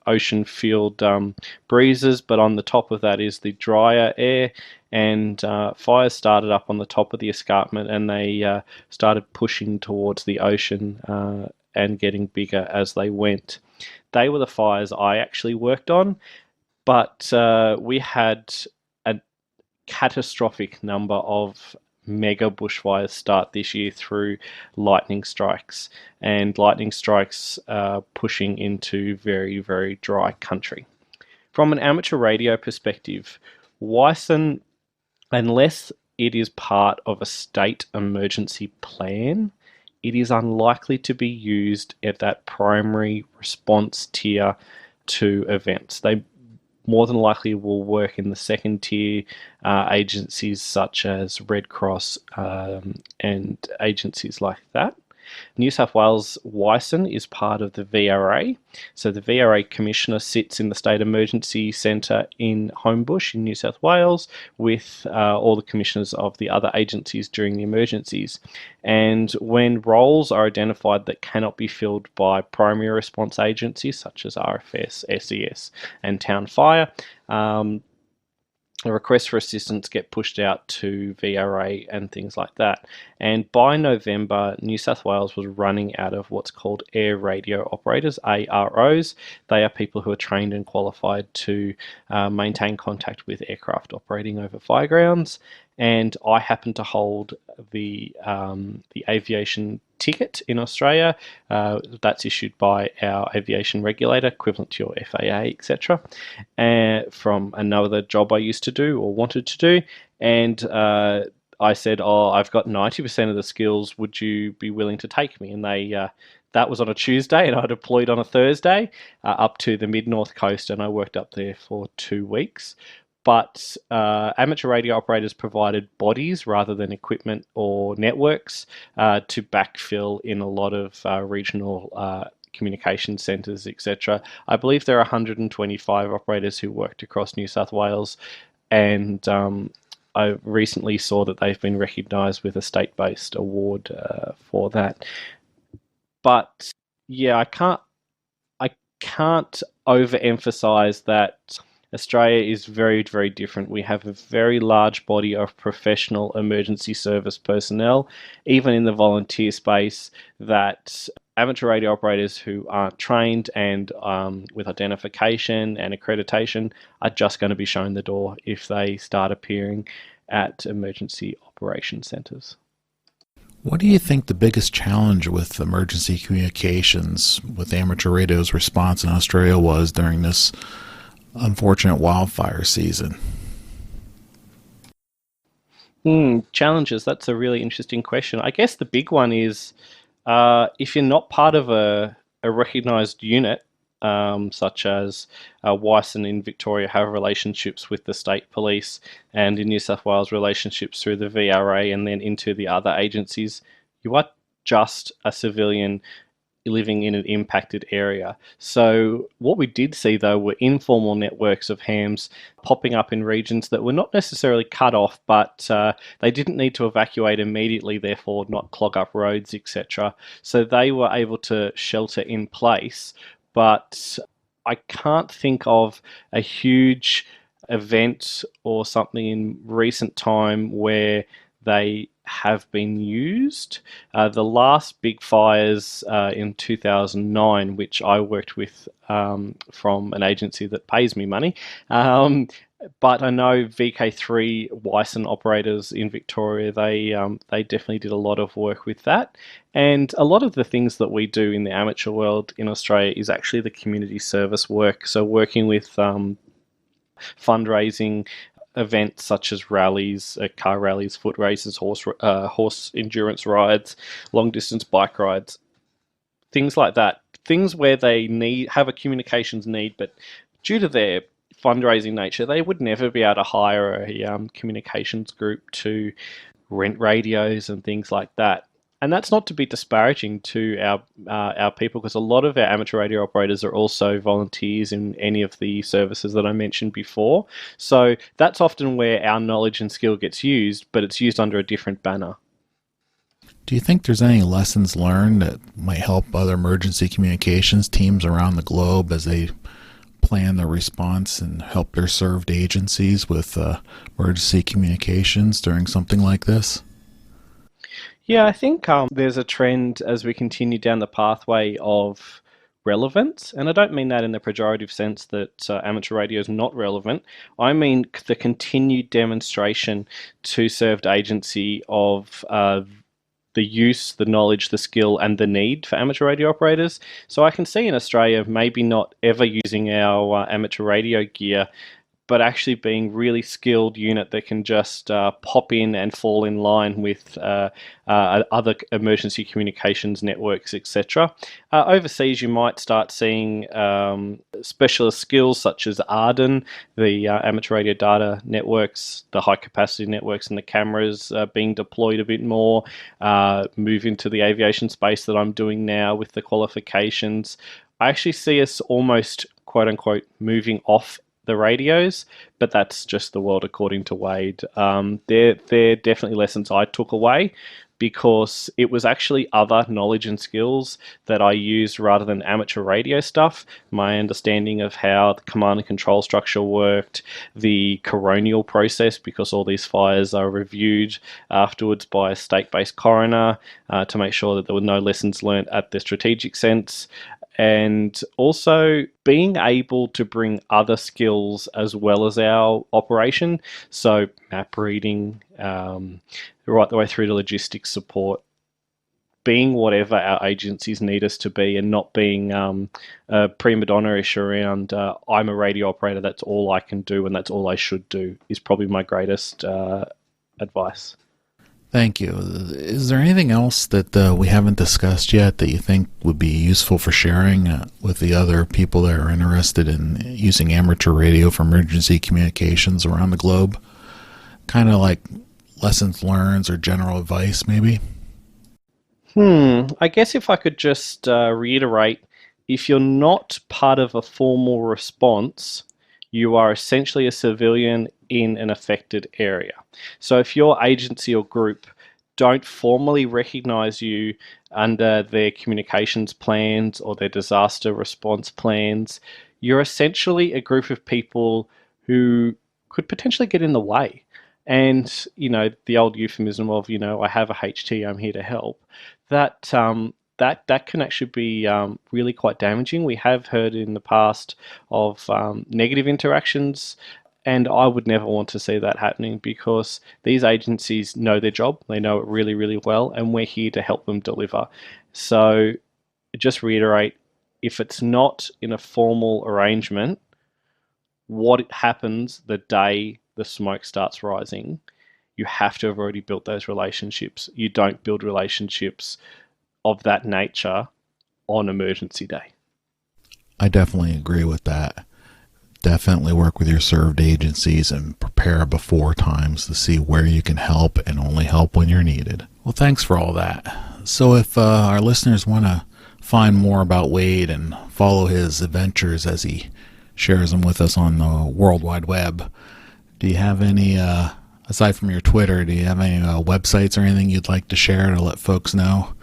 ocean field breezes, but on the top of that is the drier air. And fires started up on the top of the escarpment, and they started pushing towards the ocean and getting bigger as they went. They were the fires I actually worked on, but we had a catastrophic number of mega bushfires start this year through lightning strikes, and lightning strikes pushing into very, very dry country. From an amateur radio perspective, WISN, unless it is part of a state emergency plan, it is unlikely to be used at that primary response tier to events. They more than likely will work in the second tier agencies such as Red Cross and agencies like that. New South Wales WISN is part of the VRA. So the VRA Commissioner sits in the State Emergency Centre in Homebush in New South Wales with all the commissioners of the other agencies during the emergencies. And when roles are identified that cannot be filled by primary response agencies such as RFS, SES and Town Fire, requests for assistance get pushed out to VRA and things like that. And by November, New South Wales was running out of what's called air radio operators, AROs. They are people who are trained and qualified to maintain contact with aircraft operating over firegrounds. And I happen to hold the aviation ticket in Australia. That's issued by our aviation regulator, equivalent to your FAA, etc. From another job I used to do or wanted to do. And I said, I've got 90% of the skills. Would you be willing to take me? And they that was on a Tuesday, and I deployed on a Thursday up to the mid-north coast, and I worked up there for 2 weeks. But amateur radio operators provided bodies rather than equipment or networks to backfill in a lot of regional communication centres, etc. I believe there are 125 operators who worked across New South Wales, and I recently saw that they've been recognised with a state-based award for that. But yeah, I can't overemphasize that Australia is very, very different. We have a very large body of professional emergency service personnel, even in the volunteer space, that amateur radio operators who aren't trained and with identification and accreditation are just going to be shown the door if they start appearing at emergency operation centres. What do you think the biggest challenge with emergency communications with amateur radio's response in Australia was during this unfortunate wildfire season? Challenges, that's a really interesting question. I guess the big one is if you're not part of a recognised unit, such as Wyson in Victoria have relationships with the state police, and in New South Wales relationships through the VRA and then into the other agencies, you are just a civilian living in an impacted area. So what we did see, though, were informal networks of hams popping up in regions that were not necessarily cut off, but they didn't need to evacuate immediately, therefore not clog up roads, etc. So they were able to shelter in place. But I can't think of a huge event or something in recent time where they have been used. The last big fires in 2009, which I worked with from an agency that pays me money, but I know VK3 Wyson operators in Victoria, they definitely did a lot of work with that. And a lot of the things that we do in the amateur world in Australia is actually the community service work. So working with fundraising events such as rallies, car rallies, foot races, horse endurance rides, long distance bike rides, things like that. Things where they have a communications need, but due to their fundraising nature, they would never be able to hire a communications group to rent radios and things like that. And that's not to be disparaging to our people, because a lot of our amateur radio operators are also volunteers in any of the services that I mentioned before. So that's often where our knowledge and skill gets used, but it's used under a different banner. Do you think there's any lessons learned that might help other emergency communications teams around the globe as they plan their response and help their served agencies with emergency communications during something like this? Yeah, I think there's a trend as we continue down the pathway of relevance, and I don't mean that in the pejorative sense that amateur radio is not relevant. I mean the continued demonstration to served agency of the use, the knowledge, the skill, and the need for amateur radio operators. So I can see in Australia maybe not ever using our amateur radio gear, but actually being really skilled unit that can just pop in and fall in line with other emergency communications networks, etc. Overseas, you might start seeing specialist skills such as ARDEN, the amateur radio data networks, the high capacity networks and the cameras being deployed a bit more, move into the aviation space that I'm doing now with the qualifications. I actually see us almost, quote unquote, moving off the radios, but that's just the world according to Wade. They're definitely lessons I took away, because it was actually other knowledge and skills that I used rather than amateur radio stuff. My understanding of how the command and control structure worked, the coronial process, because all these fires are reviewed afterwards by a state-based coroner to make sure that there were no lessons learnt at the strategic sense. And also being able to bring other skills as well as our operation. So map reading, right the way through to logistics support, being whatever our agencies need us to be, and not being prima donna-ish around, I'm a radio operator, that's all I can do and that's all I should do, is probably my greatest advice. Thank you. Is there anything else that we haven't discussed yet that you think would be useful for sharing with the other people that are interested in using amateur radio for emergency communications around the globe? Kind of like lessons learned or general advice, maybe? I guess if I could just reiterate, if you're not part of a formal response, you are essentially a civilian in an affected area. So if your agency or group don't formally recognize you under their communications plans or their disaster response plans, you're essentially a group of people who could potentially get in the way. And, the old euphemism of, I have a HT, I'm here to help, that that can actually be really quite damaging. We have heard in the past of negative interactions, and I would never want to see that happening because these agencies know their job, they know it really, really well, and we're here to help them deliver. So just reiterate, if it's not in a formal arrangement, what happens the day the smoke starts rising, you have to have already built those relationships. You don't build relationships of that nature on emergency day. I definitely agree with that. Definitely work with your served agencies and prepare before times to see where you can help and only help when you're needed. Well, thanks for all that. So if our listeners want to find more about Wade and follow his adventures as he shares them with us on the World Wide Web, do you have any, aside from your Twitter, do you have any websites or anything you'd like to share to let folks know?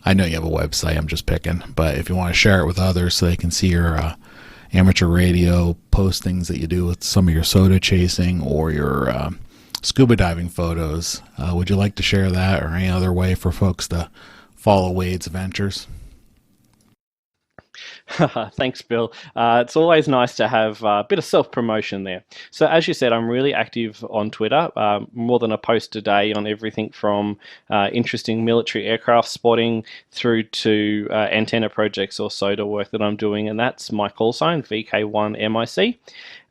I know you have a website, I'm just picking, but if you want to share it with others so they can see your amateur radio postings that you do with some of your soda chasing or your scuba diving photos, would you like to share that or any other way for folks to follow Wade's adventures? Thanks, Bill. It's always nice to have a bit of self-promotion there. So as you said, I'm really active on Twitter, more than a post a day on everything from interesting military aircraft spotting through to antenna projects or soda work that I'm doing, and that's my call sign, VK1MIC.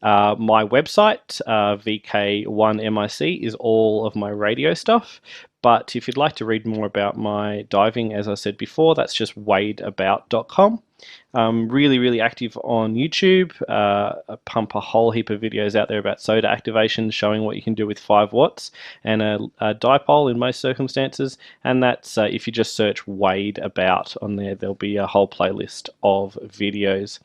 My website, VK1MIC, is all of my radio stuff. But if you'd like to read more about my diving, as I said before, that's just wadeabout.com. I'm really, really active on YouTube. I pump a whole heap of videos out there about soda activation, showing what you can do with 5 watts and a dipole in most circumstances. And that's if you just search Wade About on there, there'll be a whole playlist of videos.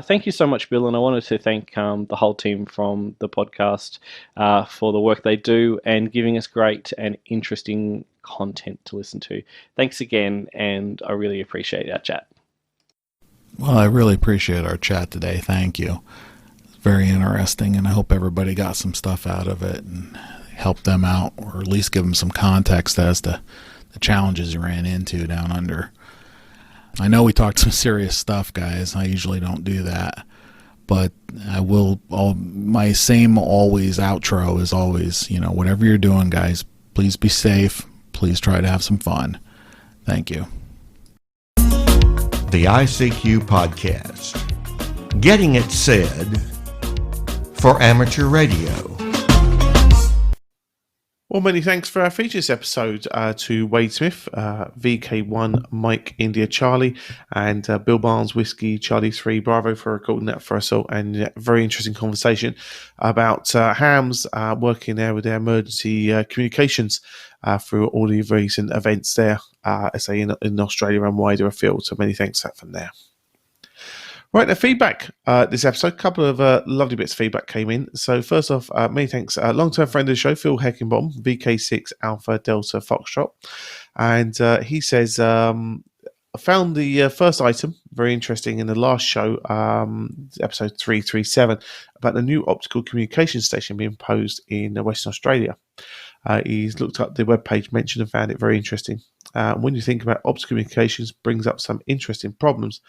Thank you so much, Bill. And I wanted to thank the whole team from the podcast for the work they do and giving us great and interesting content to listen to. Thanks again, and I really appreciate our chat. Well, I really appreciate our chat today. Thank you. It's very interesting, and I hope everybody got some stuff out of it and helped them out, or at least give them some context as to the challenges you ran into down under. I know we talked some serious stuff, guys. I usually don't do that, but I will. My same always outro is always, whatever you're doing, guys, please be safe. Please try to have some fun. Thank you. The ICQ podcast, getting it said for amateur radio. Well, many thanks for our features episode to Wade Smith, VK1MIC India Charlie, and Bill Barnes Whiskey Charlie 3 Bravo for recording that for us all, and a very interesting conversation about hams working there with their emergency communications through all the recent events there, say in Australia and wider afield. So many thanks for that from there. Right, the feedback this episode, a couple of lovely bits of feedback came in. So first off, many thanks, long-term friend of the show, Phil Heckenbottom, VK6 Alpha Delta Foxtrot. And he says, I found the first item very interesting in the last show, episode 337, about the new optical communication station being posed in Western Australia. He's looked up the webpage mentioned and found it very interesting. When you think about optical communications, brings up some interesting problems.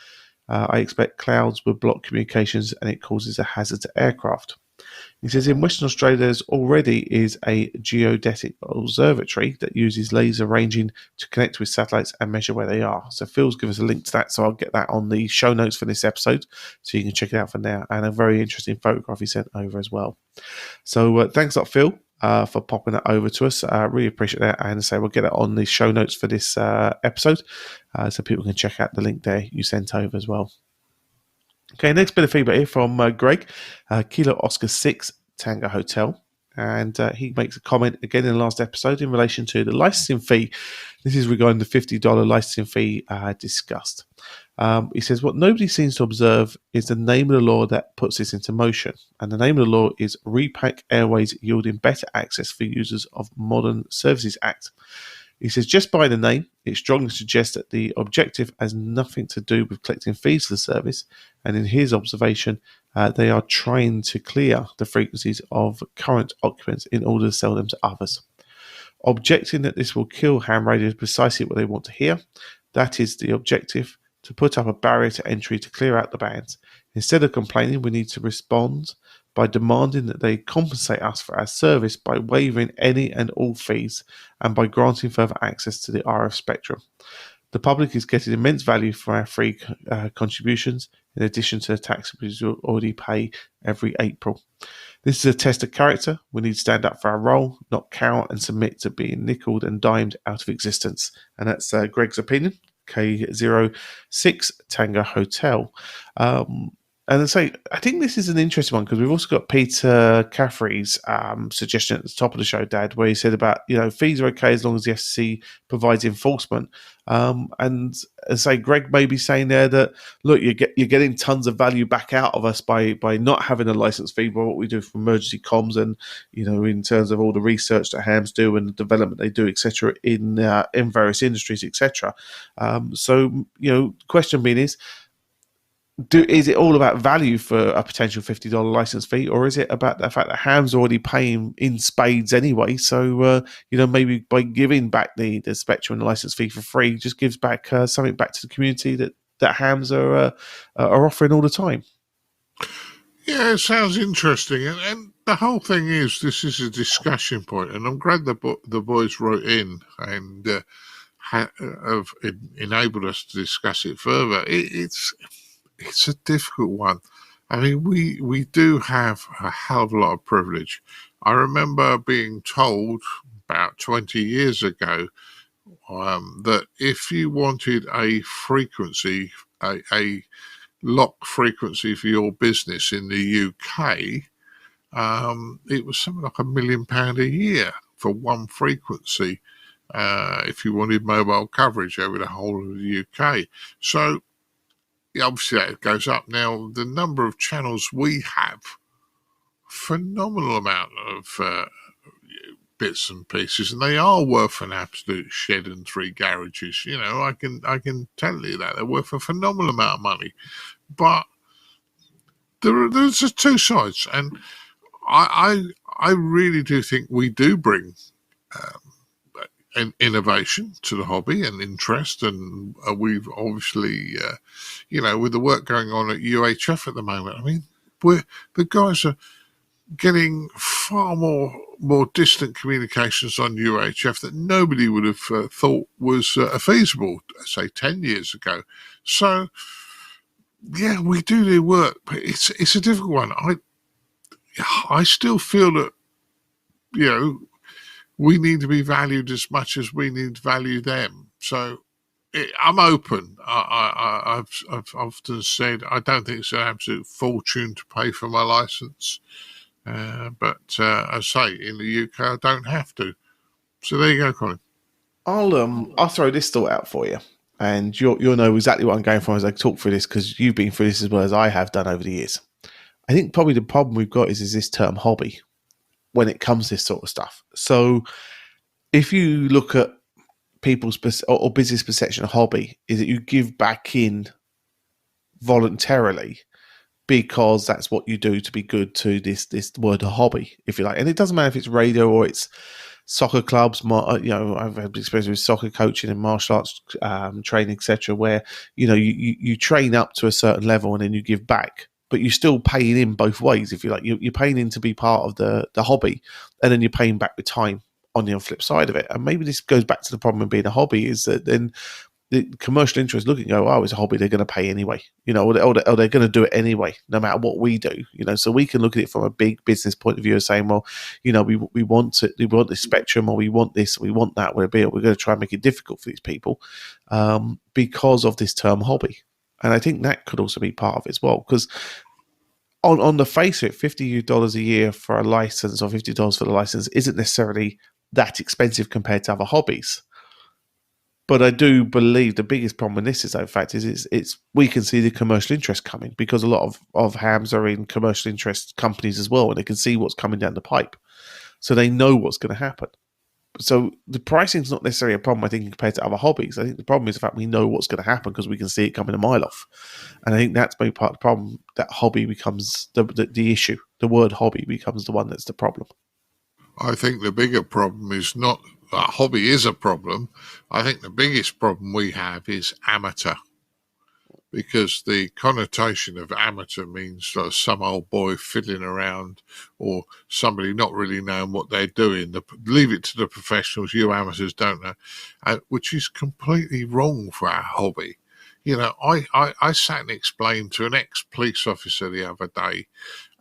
I expect clouds will block communications and it causes a hazard to aircraft. He says in Western Australia there already is a geodetic observatory that uses laser ranging to connect with satellites and measure where they are. So Phil's given us a link to that, so I'll get that on the show notes for this episode so you can check it out for now. And a very interesting photograph he sent over as well. So thanks a lot, Phil. for popping that over to us. Really appreciate that. And we'll get it on the show notes for this episode, so people can check out the link there you sent over as well. Okay, next bit of feedback here from Greg, Kilo Oscar 6 Tango Hotel. And he makes a comment again in the last episode in relation to the licensing fee. This is regarding the $50 licensing fee discussed. He says, what nobody seems to observe is the name of the law that puts this into motion. And the name of the law is Repack Airways Yielding Better Access for Users of Modern Services Act. He says, just by the name, it strongly suggests that the objective has nothing to do with collecting fees for the service. And in his observation, they are trying to clear the frequencies of current occupants in order to sell them to others. Objecting that this will kill ham radio is precisely what they want to hear. That is the objective, to put up a barrier to entry to clear out the bands. Instead of complaining, we need to respond by demanding that they compensate us for our service by waiving any and all fees and by granting further access to the RF spectrum. The public is getting immense value from our free contributions, in addition to the tax we already pay every April. This is a test of character. We need to stand up for our role, not cower and submit to being nickeled and dimed out of existence. And that's Greg's opinion, K06 Tango Hotel. And I think this is an interesting one because we've also got Peter Caffrey's suggestion at the top of the show, Dad, where he said about, fees are okay as long as the FCC provides enforcement. And Greg may be saying there that, look, you're getting tons of value back out of us by not having a license fee, by what we do for emergency comms and, in terms of all the research that hams do and the development they do, etc., in various industries, etc. Question being is it all about value for a potential $50 license fee, or is it about the fact that ham's already paying in spades anyway? So, maybe by giving back the spectrum and the license fee for free, just gives back something back to the community that hams are offering all the time. Yeah, it sounds interesting. And the whole thing is, this is a discussion point, and I'm glad the boys wrote in and have enabled us to discuss it further. It's a difficult one. I mean, we do have a hell of a lot of privilege. I remember being told about 20 years ago that if you wanted a frequency, a lock frequency for your business in the UK, it was something like £1 million a year for one frequency if you wanted mobile coverage over the whole of the UK. So, obviously that goes up. Now, the number of channels we have, phenomenal amount of bits and pieces, and they are worth an absolute shed and three garages. I can tell you that they're worth a phenomenal amount of money. But there's two sides, and I really do think we do bring an innovation to the hobby and interest, and we've obviously, with the work going on at UHF at the moment, I mean, the guys are getting far more distant communications on UHF that nobody would have thought was feasible, say 10 years ago. So, yeah, we do work, but it's a difficult one. I still feel that, we need to be valued as much as we need to value them. So I'm open. I've often said I don't think it's an absolute fortune to pay for my license. But I say in the UK I don't have to. So there you go, Colin. I'll throw this thought out for you, and you'll know exactly what I'm going for as I talk through this, because you've been through this as well as I have done over the years. I think probably the problem we've got is this term hobby when it comes to this sort of stuff. So if you look at people's or business perception of hobby, is that you give back in voluntarily because that's what you do to be good to this word of hobby, if you like. And it doesn't matter if it's radio or it's soccer clubs. I've had experience with soccer coaching and martial arts training, etc., where you train up to a certain level and then you give back. But you're still paying in both ways, if you like. You're paying in to be part of the hobby, and then you're paying back with time on the flip side of it. And maybe this goes back to the problem of being a hobby, is that then the commercial interests look and go, oh, it's a hobby, they're going to pay anyway, or they're going to do it anyway, no matter what we do, so we can look at it from a big business point of view of saying, well, we want this spectrum, or we want this, or we want that, we're going to try and make it difficult for these people because of this term hobby. And I think that could also be part of it as well, because on the face of it, $50 a year for a license or $50 for the license isn't necessarily that expensive compared to other hobbies. But I do believe the biggest problem with this is, in fact, it's we can see the commercial interest coming, because a lot of hams are in commercial interest companies as well, and they can see what's coming down the pipe. So they know what's going to happen. So the pricing is not necessarily a problem, I think, compared to other hobbies. I think the problem is the fact we know what's going to happen because we can see it coming a mile off. And I think that's maybe part of the problem, that hobby becomes the issue. The word hobby becomes the one that's the problem. I think the bigger problem is not that hobby is a problem. I think the biggest problem we have is amateur. Because the connotation of amateur means some old boy fiddling around, or somebody not really knowing what they're doing. Leave it to the professionals, you amateurs don't know, which is completely wrong for our hobby. I sat and explained to an ex-police officer the other day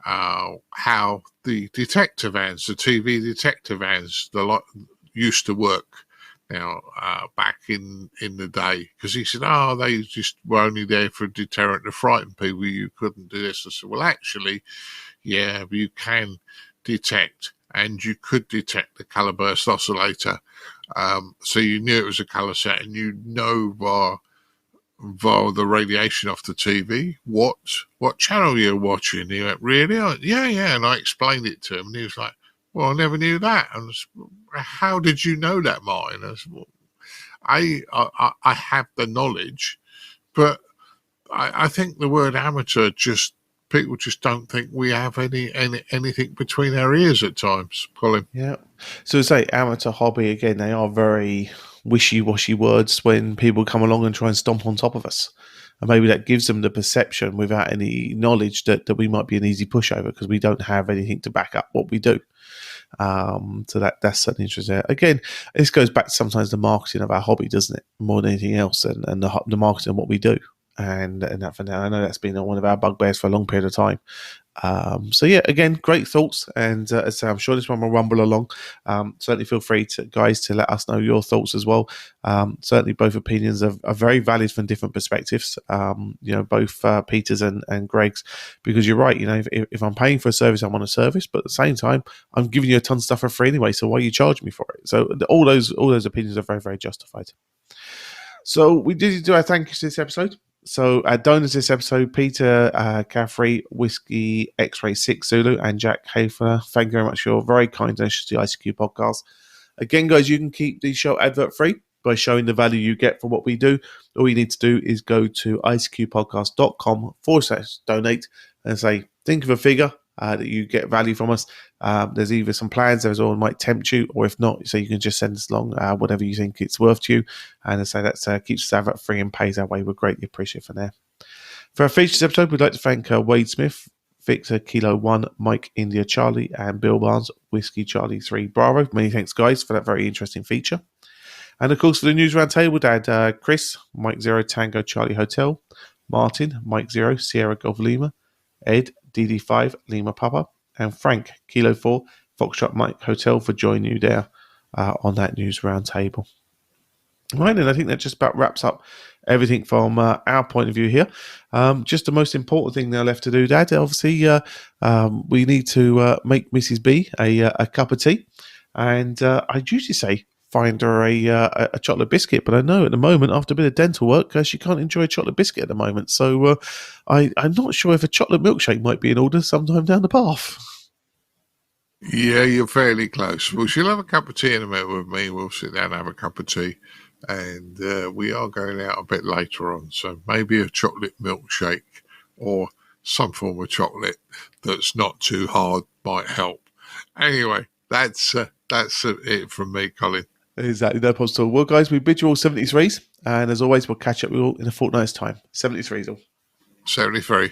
how the detector vans, the TV detector vans, used to work. Now, back in the day, because he said, they just were only there for a deterrent to frighten people. You couldn't do this. I said, well, actually, yeah, you can detect, and you could detect the colour burst oscillator. So you knew it was a colour set, and you know via the radiation off the TV what channel you're watching. He went, really? Yeah. And I explained it to him, and he was like, well, I never knew that. And I said, how did you know that, Martin? I said, well, I have the knowledge, but I think the word amateur people just don't think we have anything between our ears at times, Colin. Yeah. So say amateur hobby, again, they are very wishy-washy words when people come along and try and stomp on top of us. And maybe that gives them the perception, without any knowledge, that we might be an easy pushover because we don't have anything to back up what we do. So that's certainly interesting. Again, this goes back to sometimes the marketing of our hobby, doesn't it? More than anything else, and the marketing of what we do. And that for now, I know that's been one of our bugbears for a long period of time. So yeah, again, great thoughts, and as I say, I'm sure this one will rumble along. Certainly feel free to let us know your thoughts as well. Certainly both opinions are very valid from different perspectives. Both Peter's and Greg's, because you're right. If I'm paying for a service, I want a service, but at the same time, I'm giving you a ton of stuff for free anyway. So why you charge me for it? So all those opinions are very, very justified. So we did do our thank yous this episode. So our donors this episode, Peter Caffrey, Whiskey X-Ray 6 Zulu, and Jack Hafer. Thank you very much for your very kind donations to the ICQ podcast. Again, guys, you can keep the show advert free by showing the value you get from what we do. All you need to do is go to icqpodcast.com/donate and say, think of a figure that you get value from us. There's either some plans, there's one might tempt you, or if not, so you can just send us along whatever you think it's worth to you. And I say that keeps us advert free and pays our way. We're greatly appreciated for that. For our features episode, we'd like to thank Wade Smith, Victor Kilo 1, Mike India Charlie, and Bill Barnes, Whiskey Charlie 3 Bravo. Many thanks, guys, for that very interesting feature. And of course, for the news roundtable, we had Chris, Mike 0 Tango Charlie Hotel, Martin, Mike 0 Sierra Golf Lima, Ed, DD5 Lima Papa, and Frank Kilo 4 Foxtrot Mike Hotel for joining you there on that news roundtable. Right, and I think that just about wraps up everything from our point of view here. Just the most important thing now left to do, Dad. Obviously, we need to make Mrs. B a cup of tea, and I usually say find her a chocolate biscuit, but I know at the moment, after a bit of dental work, she can't enjoy a chocolate biscuit at the moment. So I'm not sure if a chocolate milkshake might be in order sometime down the path. Yeah, you're fairly close. Well, she'll have a cup of tea in a minute with me. We'll sit down and have a cup of tea. And we are going out a bit later on. So maybe a chocolate milkshake or some form of chocolate that's not too hard might help. Anyway, that's it from me, Colin. Exactly, no problem at all. Well, guys, we bid you all 73s. And as always, we'll catch up with you all in a fortnight's time. 73s all. 73.